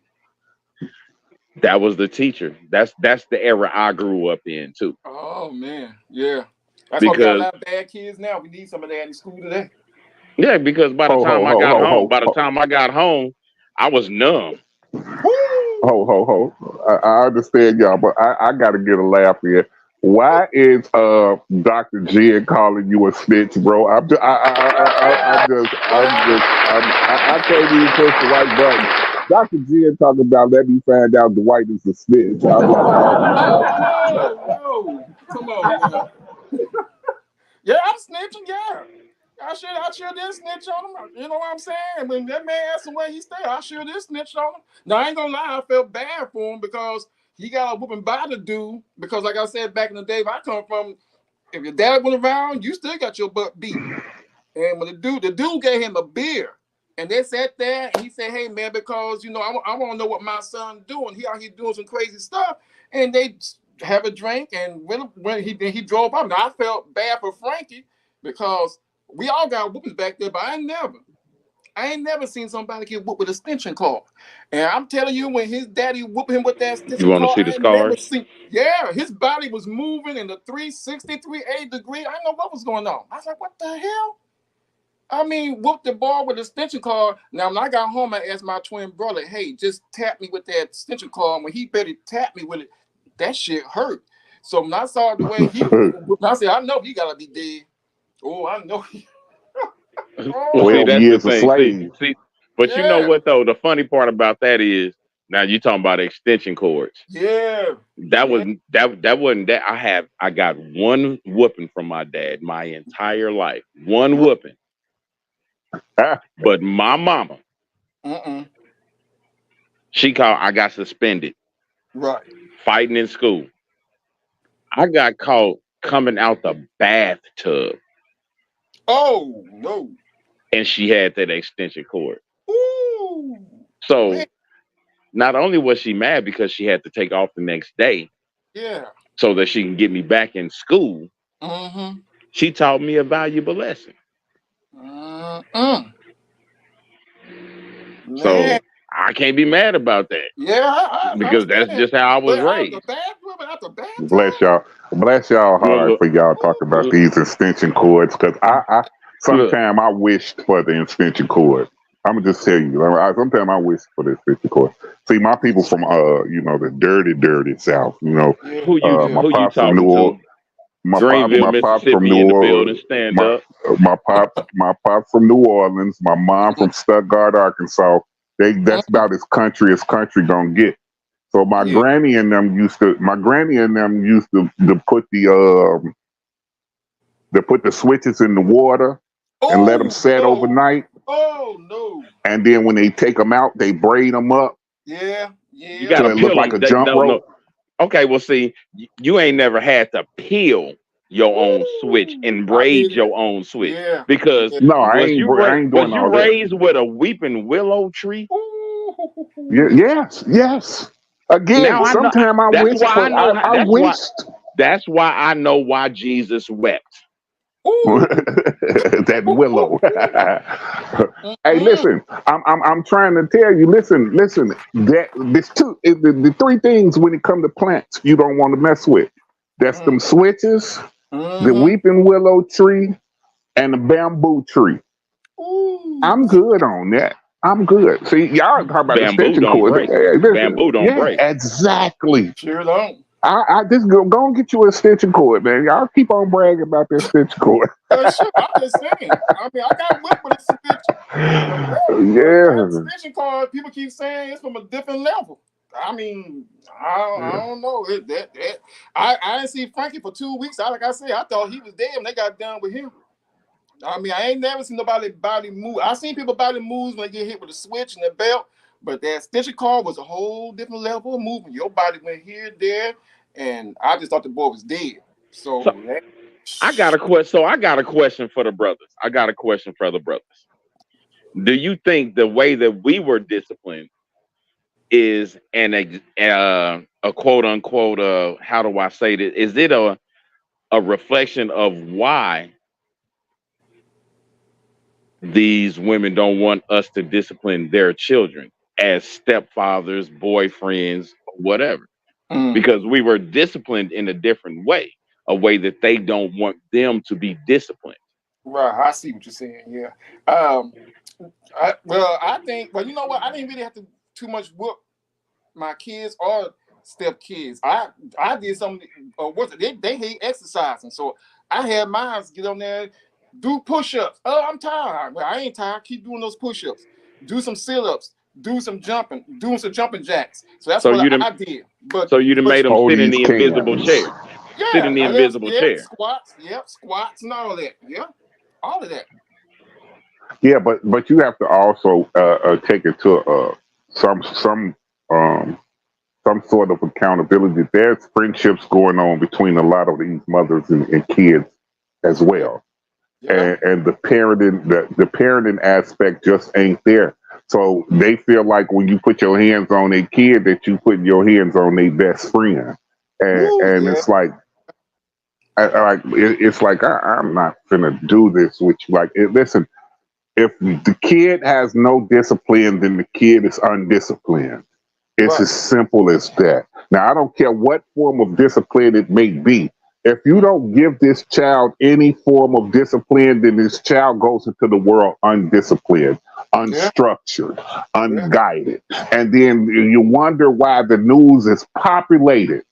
That was the teacher. That's the era I grew up in too. Oh man, yeah. That's why we got a lot of bad kids now. We need some of that in school today. Yeah, because by the time I got home, I was numb. I understand y'all, but I got to get a laugh here. Why is Dr. Jen calling you a snitch, bro? I can't even push the right button. Dr. Jen talking about let me find out Dwight is a snitch. Come on, yeah, I'm snitching, yeah. I sure did snitch on him. You know what I'm saying? When that man asked him where he stayed, I sure did snitch on him. Now, I ain't gonna lie, I felt bad for him because he got a whooping by the dude. Because, like I said back in the day, if I come from, if your dad went around, you still got your butt beat. And when the dude gave him a beer, and they sat there, and he said, "Hey man, because I want to know what my son doing. He out here doing some crazy stuff." And they have a drink, and when he drove up, now I felt bad for Frankie because we all got whoopings back there, but I ain't never seen somebody get whooped with a extension cord. And I'm telling you, when his daddy whooped him with that extension You want to cord, see the scars? Yeah, his body was moving in the 360, 380 degree. I didn't know what was going on. I was like, what the hell? I mean, whooped the ball with an extension cord. Now, when I got home, I asked my twin brother, hey, just tap me with that extension cord. When he better tap me with it, that shit hurt. So when I saw the way he was, I said, I know he got to be dead. Oh, I know. Well, see, 12 that's the years a thing. slave. See, but you know what though? The funny part about that is now you talking about extension cords. Yeah. That wasn't that. I got one whooping from my dad my entire life. One whooping. But my mama, she called. I got suspended. Right. Fighting in school. I got caught coming out the bathtub. Oh no. And she had that extension cord. Ooh. So Man. Not only was she mad because she had to take off the next day, Yeah. so that she can get me back in school, she taught me a valuable lesson. So I can't be mad about that. Yeah, because that's just how I was raised. Bless y'all hard for y'all talking about these extension cords, because I sometimes I wished for the extension cord. I'm gonna just tell you, sometimes I wish for the extension cord. See, my people from the dirty South, who my you pops from talking New Orleans. to? My Greenville, pops from Mississippi New in the Orleans. building, stand up. My pops from New Orleans. My mom from Stuttgart, Arkansas. That's about as country gonna get. So my granny and them used to put the switches in the water and let them set overnight. Oh no! And then when they take them out, they braid them up. Yeah. You got to it look like a jump rope. No. Okay, well, see, you ain't never had to peel your own switch and braid your own switch because no, I ain't doing was you all that. raised with a weeping willow tree? Yes. Again, sometimes I wish. That's why I know why Jesus wept. That willow. Hey, listen, I'm trying to tell you. Listen. That the three things when it comes to plants you don't want to mess with. That's them switches, the weeping willow tree, and the bamboo tree. I'm good on that. I'm good. See, y'all talk about extension cords. Bamboo don't break. Exactly. Sure don't. I just go and get you an extension cord, man. Y'all keep on bragging about the extension cord. Sure, I'm just saying. I mean, I got whipped with a extension. Extension cord. People keep saying it's from a different level. I mean, I don't know. I didn't see Frankie for 2 weeks. Like I said, I thought he was dead when they got done with him. I mean, I ain't never seen nobody body move. I seen people body moves when they get hit with a switch and the belt, but that extension cord was a whole different level of movement. Your body went here, there, and I just thought the boy was dead. So I got a question for the brothers. Do you think the way that we were disciplined is a quote unquote how do I say this? Is it a reflection of why these women don't want us to discipline their children as stepfathers, boyfriends, whatever? Because we were disciplined in a different way, a way that they don't want them to be disciplined. Right, I see what you're saying. Yeah. I think. Well, you know what? I didn't really have to too much whoop my kids or step kids. I did something. They hate exercising, so I had mine get on there, do push-ups. Oh, I'm tired. Well, I ain't tired. Keep doing those push-ups. Do some sit-ups. Do some jumping. Doing some jumping jacks. So that's what I did. So you done made them sit in the invisible chair. Yeah, sit in the invisible chair. Squats. Yep, squats and all that. Yeah, all of that. Yeah, but you have to also take it to some um, some sort of accountability. There's friendships going on between a lot of these mothers and kids as Yeah, well, yeah, and the parenting aspect just ain't there. So they feel like when you put your hands on a kid, that you put your hands on their best friend, woo, and yeah, it's like it's like I'm not gonna do this with you. Like, listen, if the kid has no discipline, then the kid is undisciplined. It's right. as simple as that. Now, I don't care what form of discipline it may be. If you don't give this child any form of discipline, then this child goes into the world undisciplined, Yeah, unstructured, yeah, unguided. And then you wonder why the news is populated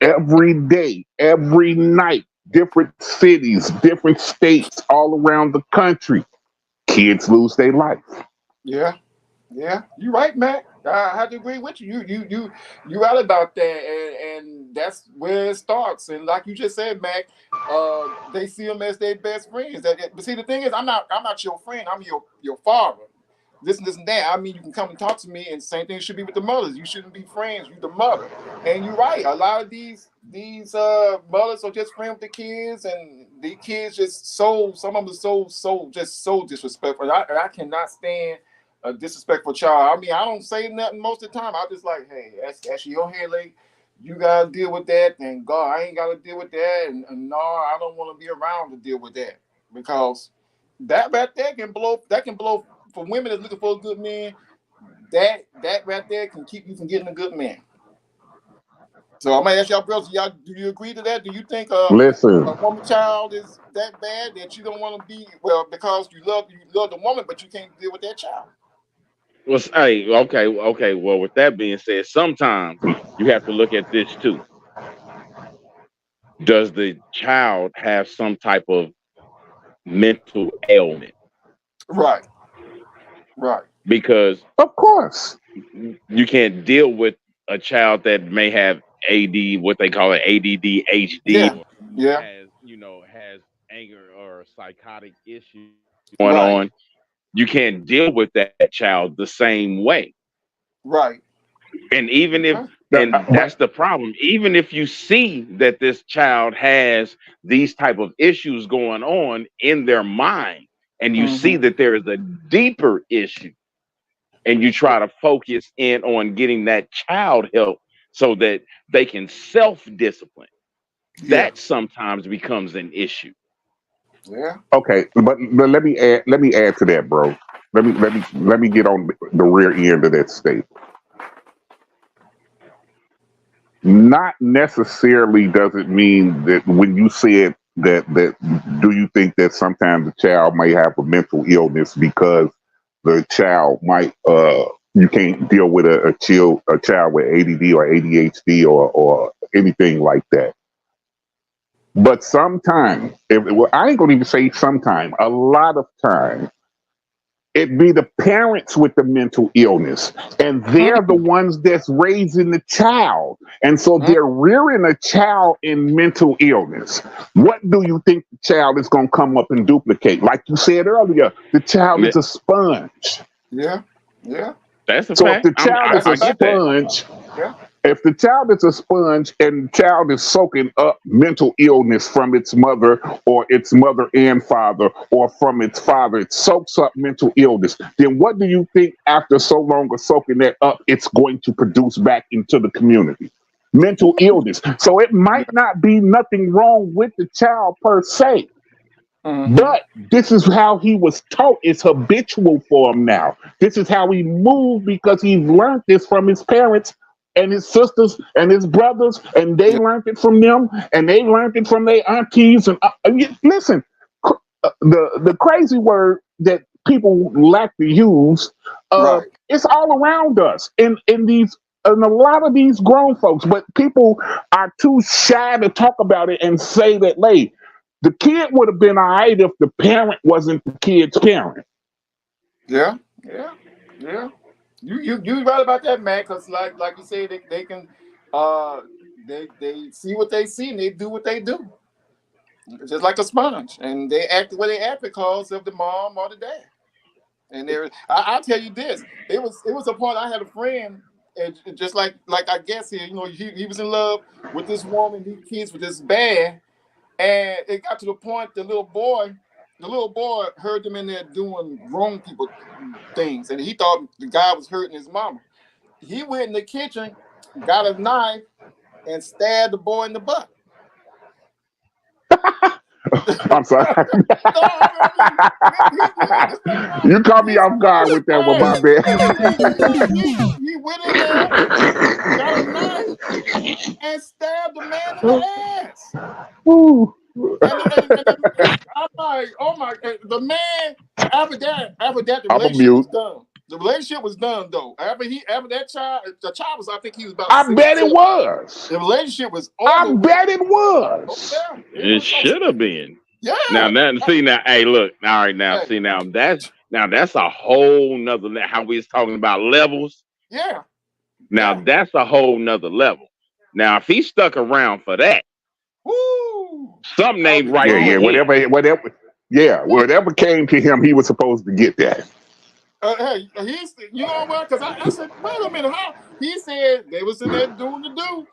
every day, every night, different cities, different states all around the country. Kids lose their life. yeah. Yeah, you're right, Mac. I have to agree with you. You right about that, and that's where it starts. And like you just said, Mac, they see them as their best friends. But see, the thing is, I'm not your friend. I'm your father. This and that. I mean, you can come and talk to me, and same thing should be with the mothers. You shouldn't be friends. You the mother, and you're right. A lot of these mothers are just friends with the kids, and the kids just so some of them are so disrespectful. And I cannot stand a disrespectful child. I mean, I don't say nothing most of the time. I just like, hey, that's your head, like you gotta deal with that. And God, I ain't gotta deal with that. And no, I don't want to be around to deal with that because that right there can blow. That can blow for women that's looking for a good man. That right there can keep you from getting a good man. So I'm gonna ask y'all, brothers, y'all, do you agree to that? Do you think a Listen, woman child is that bad that you don't want to be well because you love the woman, but you can't deal with that child? Well, hey, okay. Well, with that being said, sometimes you have to look at this too. Does the child have some type of mental ailment? Right, right. Because of course. you can't deal with a child that may have AD, what they call it, ADD, HD, Yeah, or yeah, has anger or psychotic issues going right, on. You can't deal with that child the same way. right. And even if, Okay. and But that's the problem, even if you see that this child has these type of issues going on in their mind, and you see Mm-hmm. that there is a deeper issue, and you try to focus in on getting that child help so that they can self-discipline, Yeah, that sometimes becomes an issue. yeah. okay, but let me add to that, bro. Let me get on the rear end of that state. Not necessarily does it mean that when you said that do you think that sometimes the child may have a mental illness because the child might you can't deal with a child with ADD or ADHD or anything like that. But sometimes, well, I ain't gonna even say sometime, a lot of time, it be the parents with the mental illness, and they're the Mm, ones that's raising the child. And so mm, they're rearing a child in mental illness. What do you think the child is gonna come up and duplicate? Like you said earlier, the child Yeah, is a sponge. yeah, yeah. that's a So if fact. the child is That's a a I fact. get that. sponge, Yeah. if the child is a sponge and the child is soaking up mental illness from its mother or its mother and father or from its father, it soaks up mental illness, then what do you think after so long of soaking that up, it's going to produce back into the community? Mental Ooh. illness. So it Yeah. might not be nothing wrong with the child per se, Mm-hmm. but this is how he was taught. It's habitual for him now. This is how he moved because he learned this from his parents and his sisters and his brothers, and they Yeah. learned it from them, and they learned it from their aunties. And listen, the crazy word that people like to use, Right. it's all around us in these. And a lot of these grown folks, but people are too shy to talk about it and say that, hey, the kid would have been all right if the parent wasn't the kid's parent. Yeah. Yeah. Yeah. You right about that, man. Because like you say, they can uh they see what they see and they do what they do, just like a sponge, and they act the way they act because of the mom or the dad. And I'll tell you this: it was a point. I had a friend, and just like I guess here, he was in love with this woman, he kids with this bad, and it got to the point the little boy heard them in there doing grown people things, and he thought the guy was hurting his mama. He went in the kitchen, got a knife, and stabbed the boy in the butt. I'm sorry. You caught me off guard with that one, my bad. He went in there, got a knife, and stabbed the man in the ass. And I'm like, oh my! The man after that, the relationship was done. The relationship was done though. After that child, the child was, I think he was about. I bet it was. The relationship was over. I bet it was. Oh, yeah. It should have been. Yeah. Now, hey, look. All right, now, see, that's a whole nother. How we was talking about levels. Yeah. Now that's a whole nother level. Now, if he stuck around for that, woo, something ain't right. Yeah, whatever came to him, he was supposed to get that. Hey, you know what? Because I said, wait a minute, how? He said they was in there doing the do.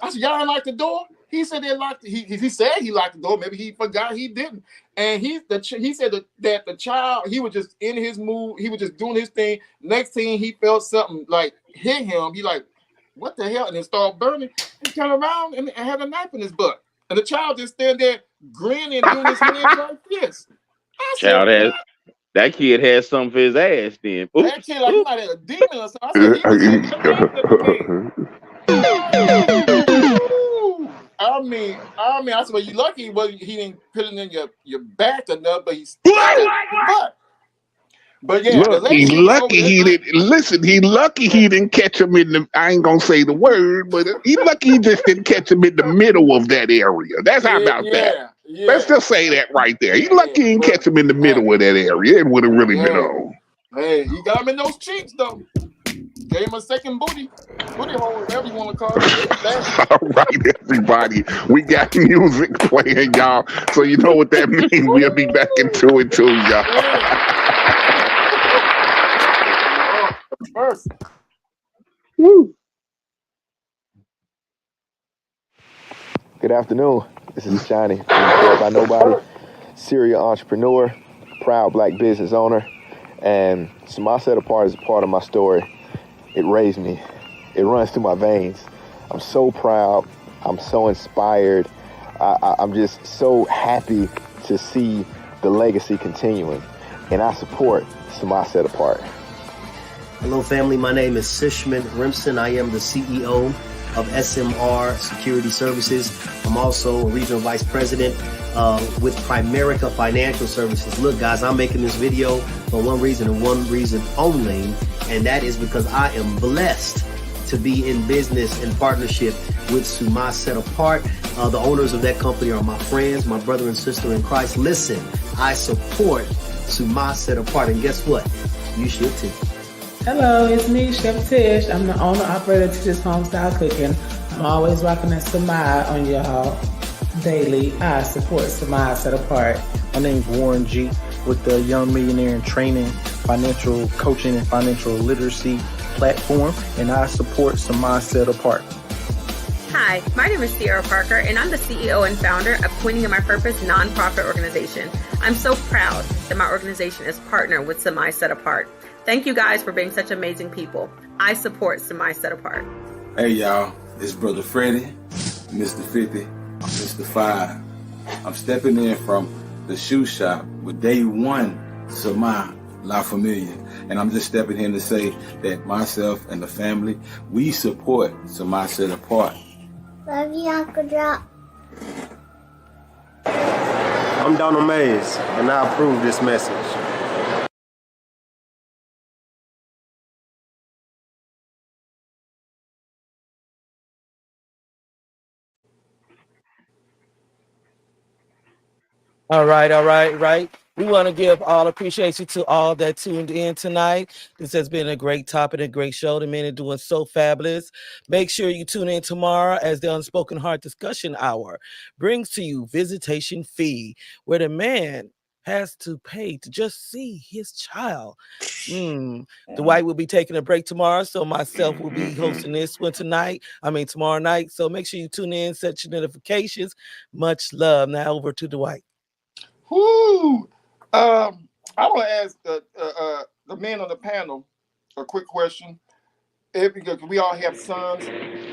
I said, y'all locked the door. He said they locked. He said he locked the door. Maybe he forgot he didn't. And he said that the child, he was just in his mood. He was just doing his thing. Next thing he felt something like hit him. He like, what the hell? And it started burning. He turned around and had a knife in his butt. And the child just stand there grinning, doing his hands like this. That kid had something for his ass then. Oops. That kid like he might have a demon or something. I said, I mean, I said, well, you lucky he didn't put it in your back enough, but he's But yeah, look, he's lucky he didn't listen. He lucky he didn't catch him in the. I ain't gonna say the word, but he lucky he just didn't catch him in the middle of that area. That's how about that. Yeah. Let's just say that right there. He lucky he didn't catch him in the middle of that area. It would have really been on. Hey, he got him in those cheeks though. Gave him a second booty hole, whatever you want to call it. All right, everybody, we got music playing, y'all. So you know what that means. We'll be back into it too, y'all. First. Woo. Good afternoon. This is Johnny, by nobody, serial entrepreneur, proud black business owner, and so my set apart is a part of my story. It raised me. It runs through my veins. I'm so proud. I'm so inspired. I'm just so happy to see the legacy continuing, and I support Samaj Set Apart. Hello, family. My name is Sishman Rimson. I am the CEO of SMR Security Services. I'm also a regional vice president with Primerica Financial Services. Look, guys, I'm making this video for one reason and one reason only, and that is because I am blessed to be in business in partnership with Samaj Set Apart. The owners of that company are my friends, my brother and sister in Christ. Listen, I support Samaj Set Apart, and guess what? You should too. Hello, it's me, Chef Tish. I'm the owner operator to Tish's Homestyle Cooking. I'm always rocking that Samaj on y'all daily. I support Samaj Set Apart. My name's Warren G. with the Young Millionaire in Training, financial coaching and financial literacy platform, and I support Samaj Set Apart. Hi, my name is Sierra Parker, and I'm the CEO and founder of Queening in My Purpose nonprofit organization. I'm so proud that my organization is partnered with Samaj Set Apart. Thank you guys for being such amazing people. I support Samaj Set Apart. Hey y'all, it's Brother Freddie, Mr. 50, Mr. 5. I'm stepping in from the shoe shop with day one, Samaj La Familia. And I'm just stepping in to say that myself and the family, we support Samaj Set Apart. Love you, Uncle Drop. I'm Donald Mays, and I approve this message. All right. We want to give all appreciation to all that tuned in tonight. This has been a great topic, a great show. The men are doing so fabulous. Make sure you tune in tomorrow as the Unspoken Heart Discussion Hour brings to you Visitation Fee, where the man has to pay to just see his child. Dwight will be taking a break tomorrow, so myself will be hosting this one tomorrow night. So make sure you tune in, set your notifications. Much love. Now over to Dwight. Whoo! I want to ask the men on the panel a quick question. Because we all have sons.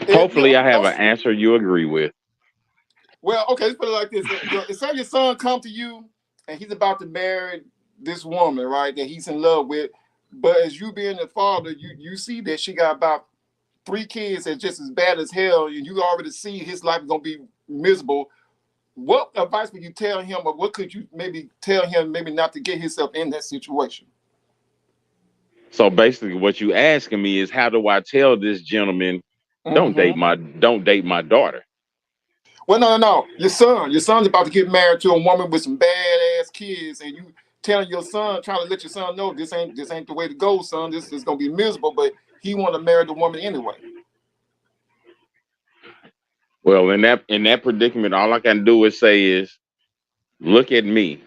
Hopefully, I have an answer you agree with. Well, okay, let's put it like this. Say your son come to you and he's about to marry this woman, right, that he's in love with. But as you being the father, you see that she got about 3 kids that's just as bad as hell, and you already see his life is going to be miserable. What advice would you tell him, or what could you maybe tell him maybe not to get himself in that situation? So basically, what you asking me is, how do I tell this gentleman, don't date my daughter? Well, no. Your son's about to get married to a woman with some badass kids, and you telling your son, trying to let your son know this ain't the way to go, son. This is gonna be miserable, but he want to marry the woman anyway. Well, in that predicament, all I can do is say is, look at me.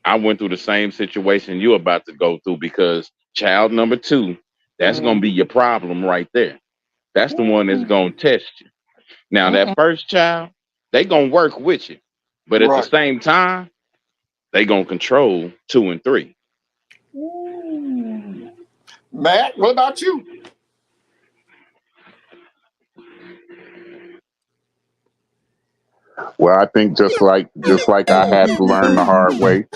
I went through the same situation you're about to go through, because child number 2, that's going to be your problem right there. That's the one that's going to test you. Now, that first child, they going to work with you. But at the same time, they going to control 2 and 3. Matt, what about you? Well, I think just like I had to learn the hard way,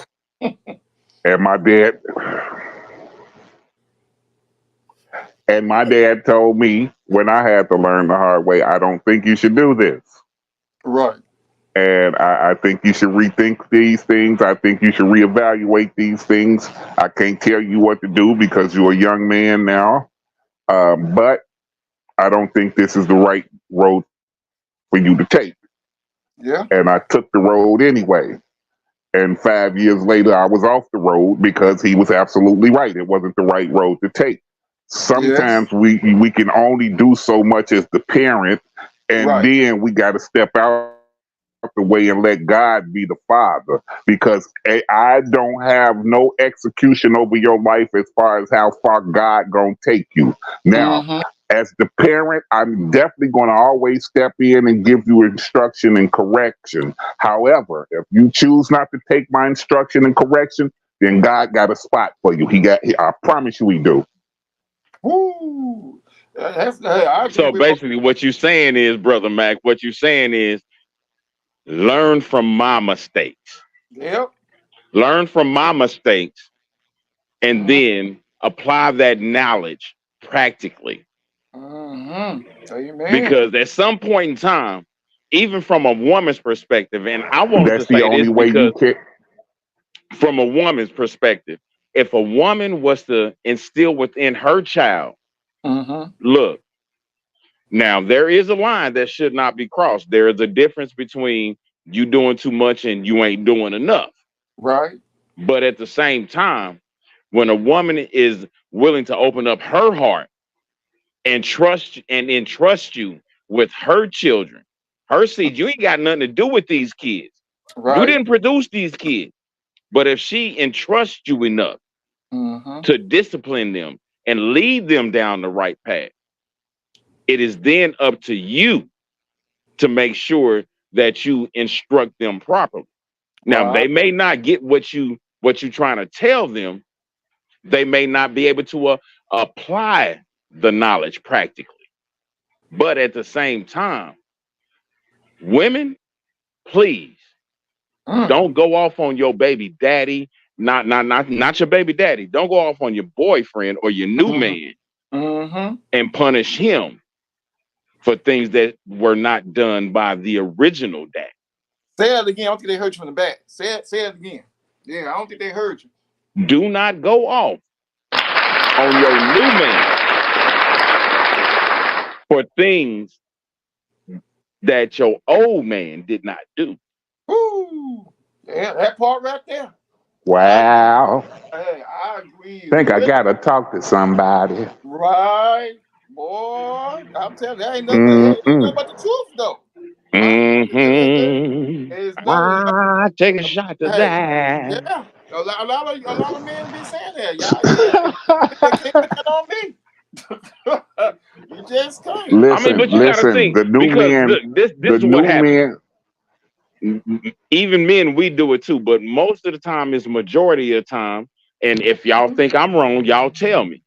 and my dad told me when I had to learn the hard way, I don't think you should do this. Right. And I think you should rethink these things. I think you should reevaluate these things. I can't tell you what to do because you're a young man now, but I don't think this is the right road for you to take. Yeah. And I took the road anyway. And 5 years later, I was off the road because he was absolutely right. It wasn't the right road to take. Sometimes we can only do so much as the parent, and then we got to step out the way and let God be the father, because I don't have no execution over your life as far as how far God gonna take you. Now, as the parent, I'm definitely going to always step in and give you instruction and correction. However, if you choose not to take my instruction and correction, then God got a spot for you. I promise you he do. Woo. So basically what you're saying is, Brother Mac, what you're saying is, learn from my mistakes. Yep. Learn from my mistakes, and then apply that knowledge practically. Amen. Because at some point in time, even from a woman's perspective, and I want That's to say the only this way you because can. from a woman's perspective, if a woman was to instill within her child, look, now there is a line that should not be crossed. There is a difference between you doing too much and you ain't doing enough. Right. But at the same time, when a woman is willing to open up her heart and entrust you with her children, her seed, you ain't got nothing to do with these kids. Right. You didn't produce these kids. But if she entrusts you enough to discipline them and lead them down the right path, it is then up to you to make sure that you instruct them properly. Now, they may not get what you're trying to tell them. They may not be able to apply the knowledge practically. But at the same time, women, please don't go off on your baby daddy, not your baby daddy. Don't go off on your boyfriend or your new man and punish him for things that were not done by the original dad. Say it again. I don't think they heard you from the back. Say it again. Yeah, I don't think they heard you. Do not go off on your new man for things that your old man did not do. Ooh, yeah, that part right there. Wow. Hey, I agree. I think I gotta talk to somebody. Right, boy. I'm telling you, that ain't nothing but the truth, though. I Take a shot to Hey, that. yeah. A lot of men be saying that. Y'all can't put that on me. You just can't. Listen, but you gotta listen. think, The new because men, this the is what new happens. men. Even men, we do it too, but most of the time is majority of the time. And if y'all think I'm wrong, y'all tell me.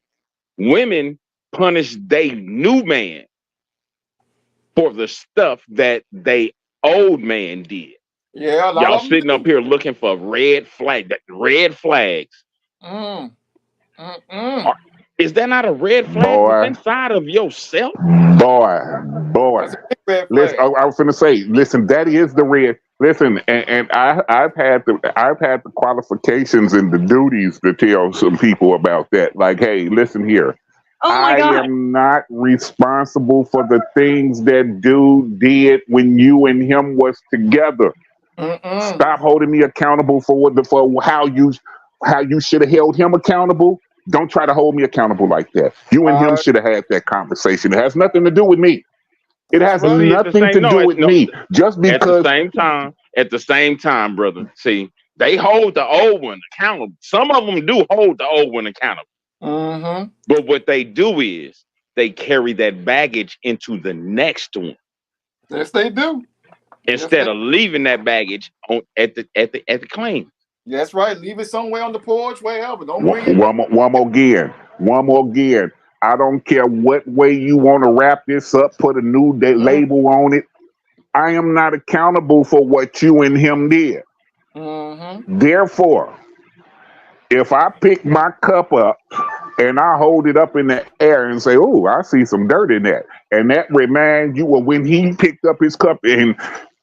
Women punish they new man for the stuff that they old man did. Yeah, a lot Y'all of them sitting up here looking for red flags. Is that not a red flag Boy, inside of yourself? boy. That's a big red Listen, flag. I was finna say, listen, that is the red. Listen, and I've had the qualifications and the duties to tell some people about that. Like, hey, listen here. Oh my I God. am not responsible for the things that dude did when you and him was together. Stop holding me accountable for how you should have held him accountable. Don't try to hold me accountable like that. You and him should have had that conversation. It has nothing to do with me. It has See, at the nothing to do with me. Just at the because same time, brother. See, they hold the old one accountable. Some of them do hold the old one accountable. But what they do is they carry that baggage into the next one. Yes, they do. Instead of leaving that baggage at the claim. That's right. Leave it somewhere on the porch, wherever. Don't bring it. one more again. I don't care what way you want to wrap this up, put a new label on it. I am not accountable for what you and him did. Therefore, if I pick my cup up and I hold it up in the air and say, "Oh, I see some dirt in that," and that reminds you of when he picked up his cup and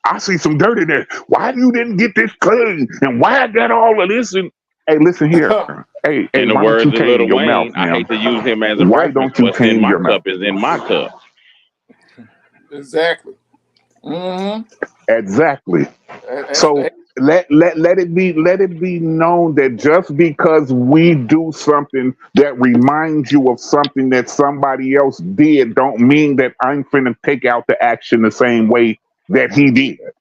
I see some dirt in there. Why you didn't get this clean? And why I got all of this? And hey, listen here. Hey, In the why words don't you of tame Lil your Wayne, mouth, I man? hate to use him as a Why reference. don't you What's in tame my your mouth? cup is in my cup. Exactly. Exactly. So let it be known that just because we do something that reminds you of something that somebody else did, don't mean that I'm finna take out the action the same way that he did. And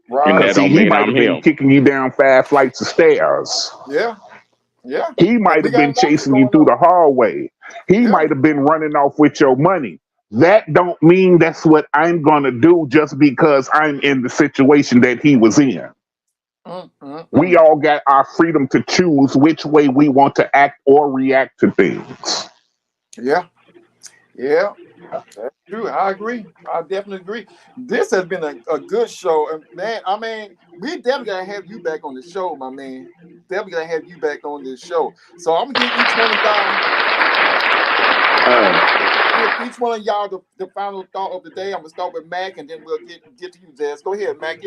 Because that see, don't he mean might I'm have been him. kicking you down 5 flights of stairs. Yeah. He might have been chasing you through the hallway. He might have been running off with your money. That don't mean that's what I'm gonna do just because I'm in the situation that he was in. We all got our freedom to choose which way we want to act or react to things. Yeah. That's true. I agree. I definitely agree. This has been a good show. And man, I mean, we definitely gotta have you back on the show, my man. Definitely gotta have you back on this show. So I'm gonna give each one of y'all the final thought of the day. I'm gonna start with Mac and then we'll get to you, Jazz. Go ahead, Mac.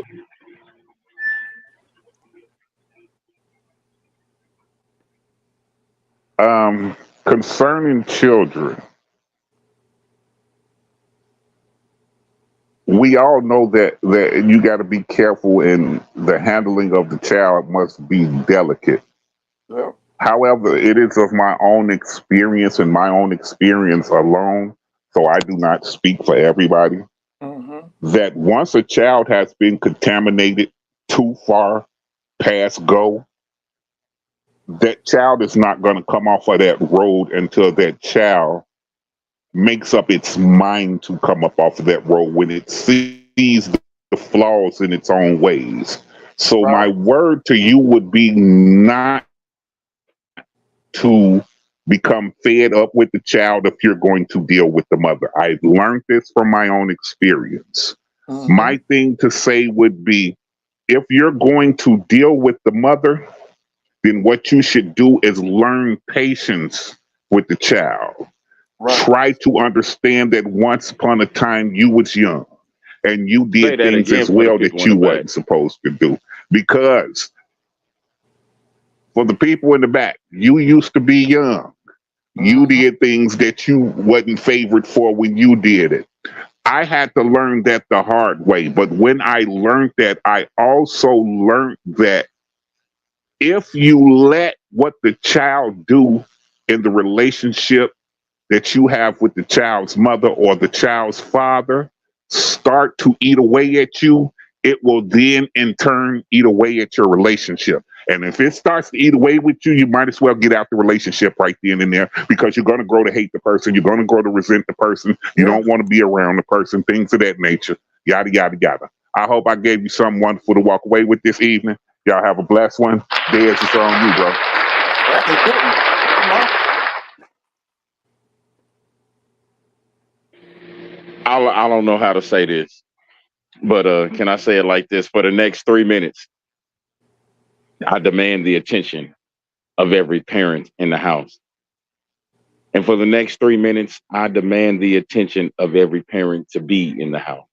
Concerning children, we all know that you got to be careful, and the handling of the child must be delicate. Yeah. However, it is of my own experience and my own experience alone, so I do not speak for everybody, that once a child has been contaminated too far past go, that child is not going to come off of that road until that child makes up its mind to come up off of that road when it sees the flaws in its own ways. So my word to you would be not to become fed up with the child if you're going to deal with the mother. I've learned this from my own experience. My thing to say would be, if you're going to deal with the mother, then what you should do is learn patience with the child. Try to understand that once upon a time you was young and you did things as well that you wasn't supposed to do. Because for the people in the back, you used to be young. You did things that you wasn't favored for when you did it. I had to learn that the hard way. But when I learned that, I also learned that if you let what the child do in the relationship that you have with the child's mother or the child's father start to eat away at you, it will then in turn eat away at your relationship. And if it starts to eat away with you, you might as well get out the relationship right then and there, because you're going to grow to hate the person. You're going to grow to resent the person. You don't want to be around the person, things of that nature, yada, yada, yada. I hope I gave you something wonderful to walk away with this evening. Y'all have a blessed one. Dez, it's on you, bro. That's a good one. I don't know how to say this, but can I say it like this? For the next 3 minutes, I demand the attention of every parent in the house. And for the next 3 minutes, I demand the attention of every parent to be in the house.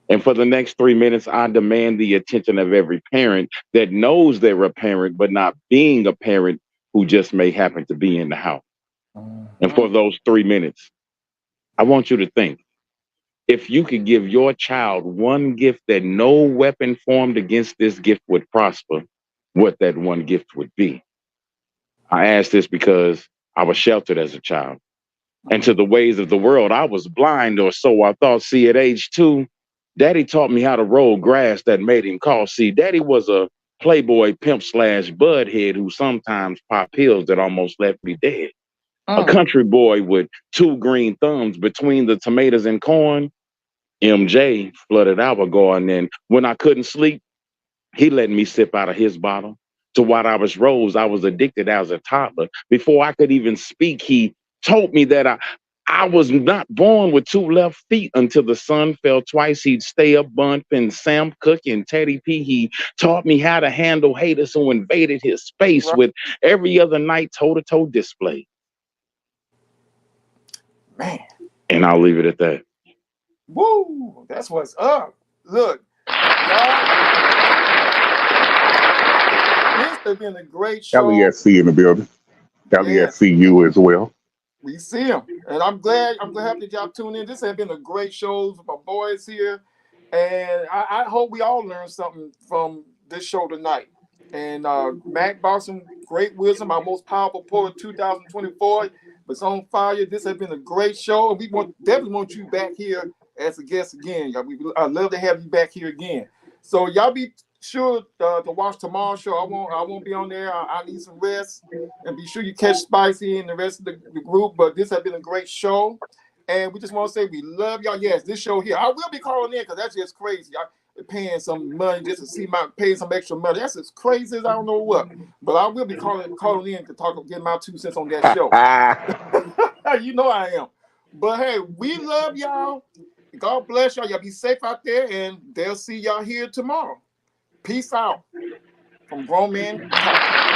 And for the next 3 minutes, I demand the attention of every parent that knows they're a parent, but not being a parent, who just may happen to be in the house. And for those 3 minutes, I want you to think, if you could give your child one gift that no weapon formed against this gift would prosper, what that one gift would be. I ask this because I was sheltered as a child. And to the ways of the world, I was blind, or so I thought. See, at age 2, Daddy taught me how to roll grass that made him cough. See, Daddy was a playboy pimp / budhead who sometimes popped pills that almost left me dead. A country boy with 2 green thumbs between the tomatoes and corn. MJ flooded our garden, and when I couldn't sleep, he let me sip out of his bottle. To White Irish Rose, I was addicted as a toddler. Before I could even speak, he told me that I was not born with 2 left feet. Until the sun fell twice, he'd stay up bumping Sam Cooke and Teddy P. He taught me how to handle haters who invaded his space with every other night toe-to-toe display. Man. And I'll leave it at that. Woo! That's what's up. Look, y'all, this has been a great show. LESC in the building. LESCU as well. We see him, and I'm happy that y'all tuned in. This has been a great show for my boys here, and I hope we all learned something from this show tonight. And Mac brought some great wisdom, our most powerful poet 2024. It's on fire. This has been a great show, and we definitely want you back here as a guest again. I'd love to have you back here again. So y'all be sure to watch tomorrow's show. I won't be on there. I need some rest, and be sure you catch Spicy and the rest of the group. But this has been a great show, and we just want to say we love y'all. Yes, this show here, I will be calling in because that's just crazy. I'm paying some money just to see paying some extra money. That's as crazy as I don't know what. But I will be calling in to get my 2 cents on that show. You know I am. But hey, we love y'all. God bless y'all. Y'all be safe out there, and they'll see y'all here tomorrow. Peace out from Grown Men Talking.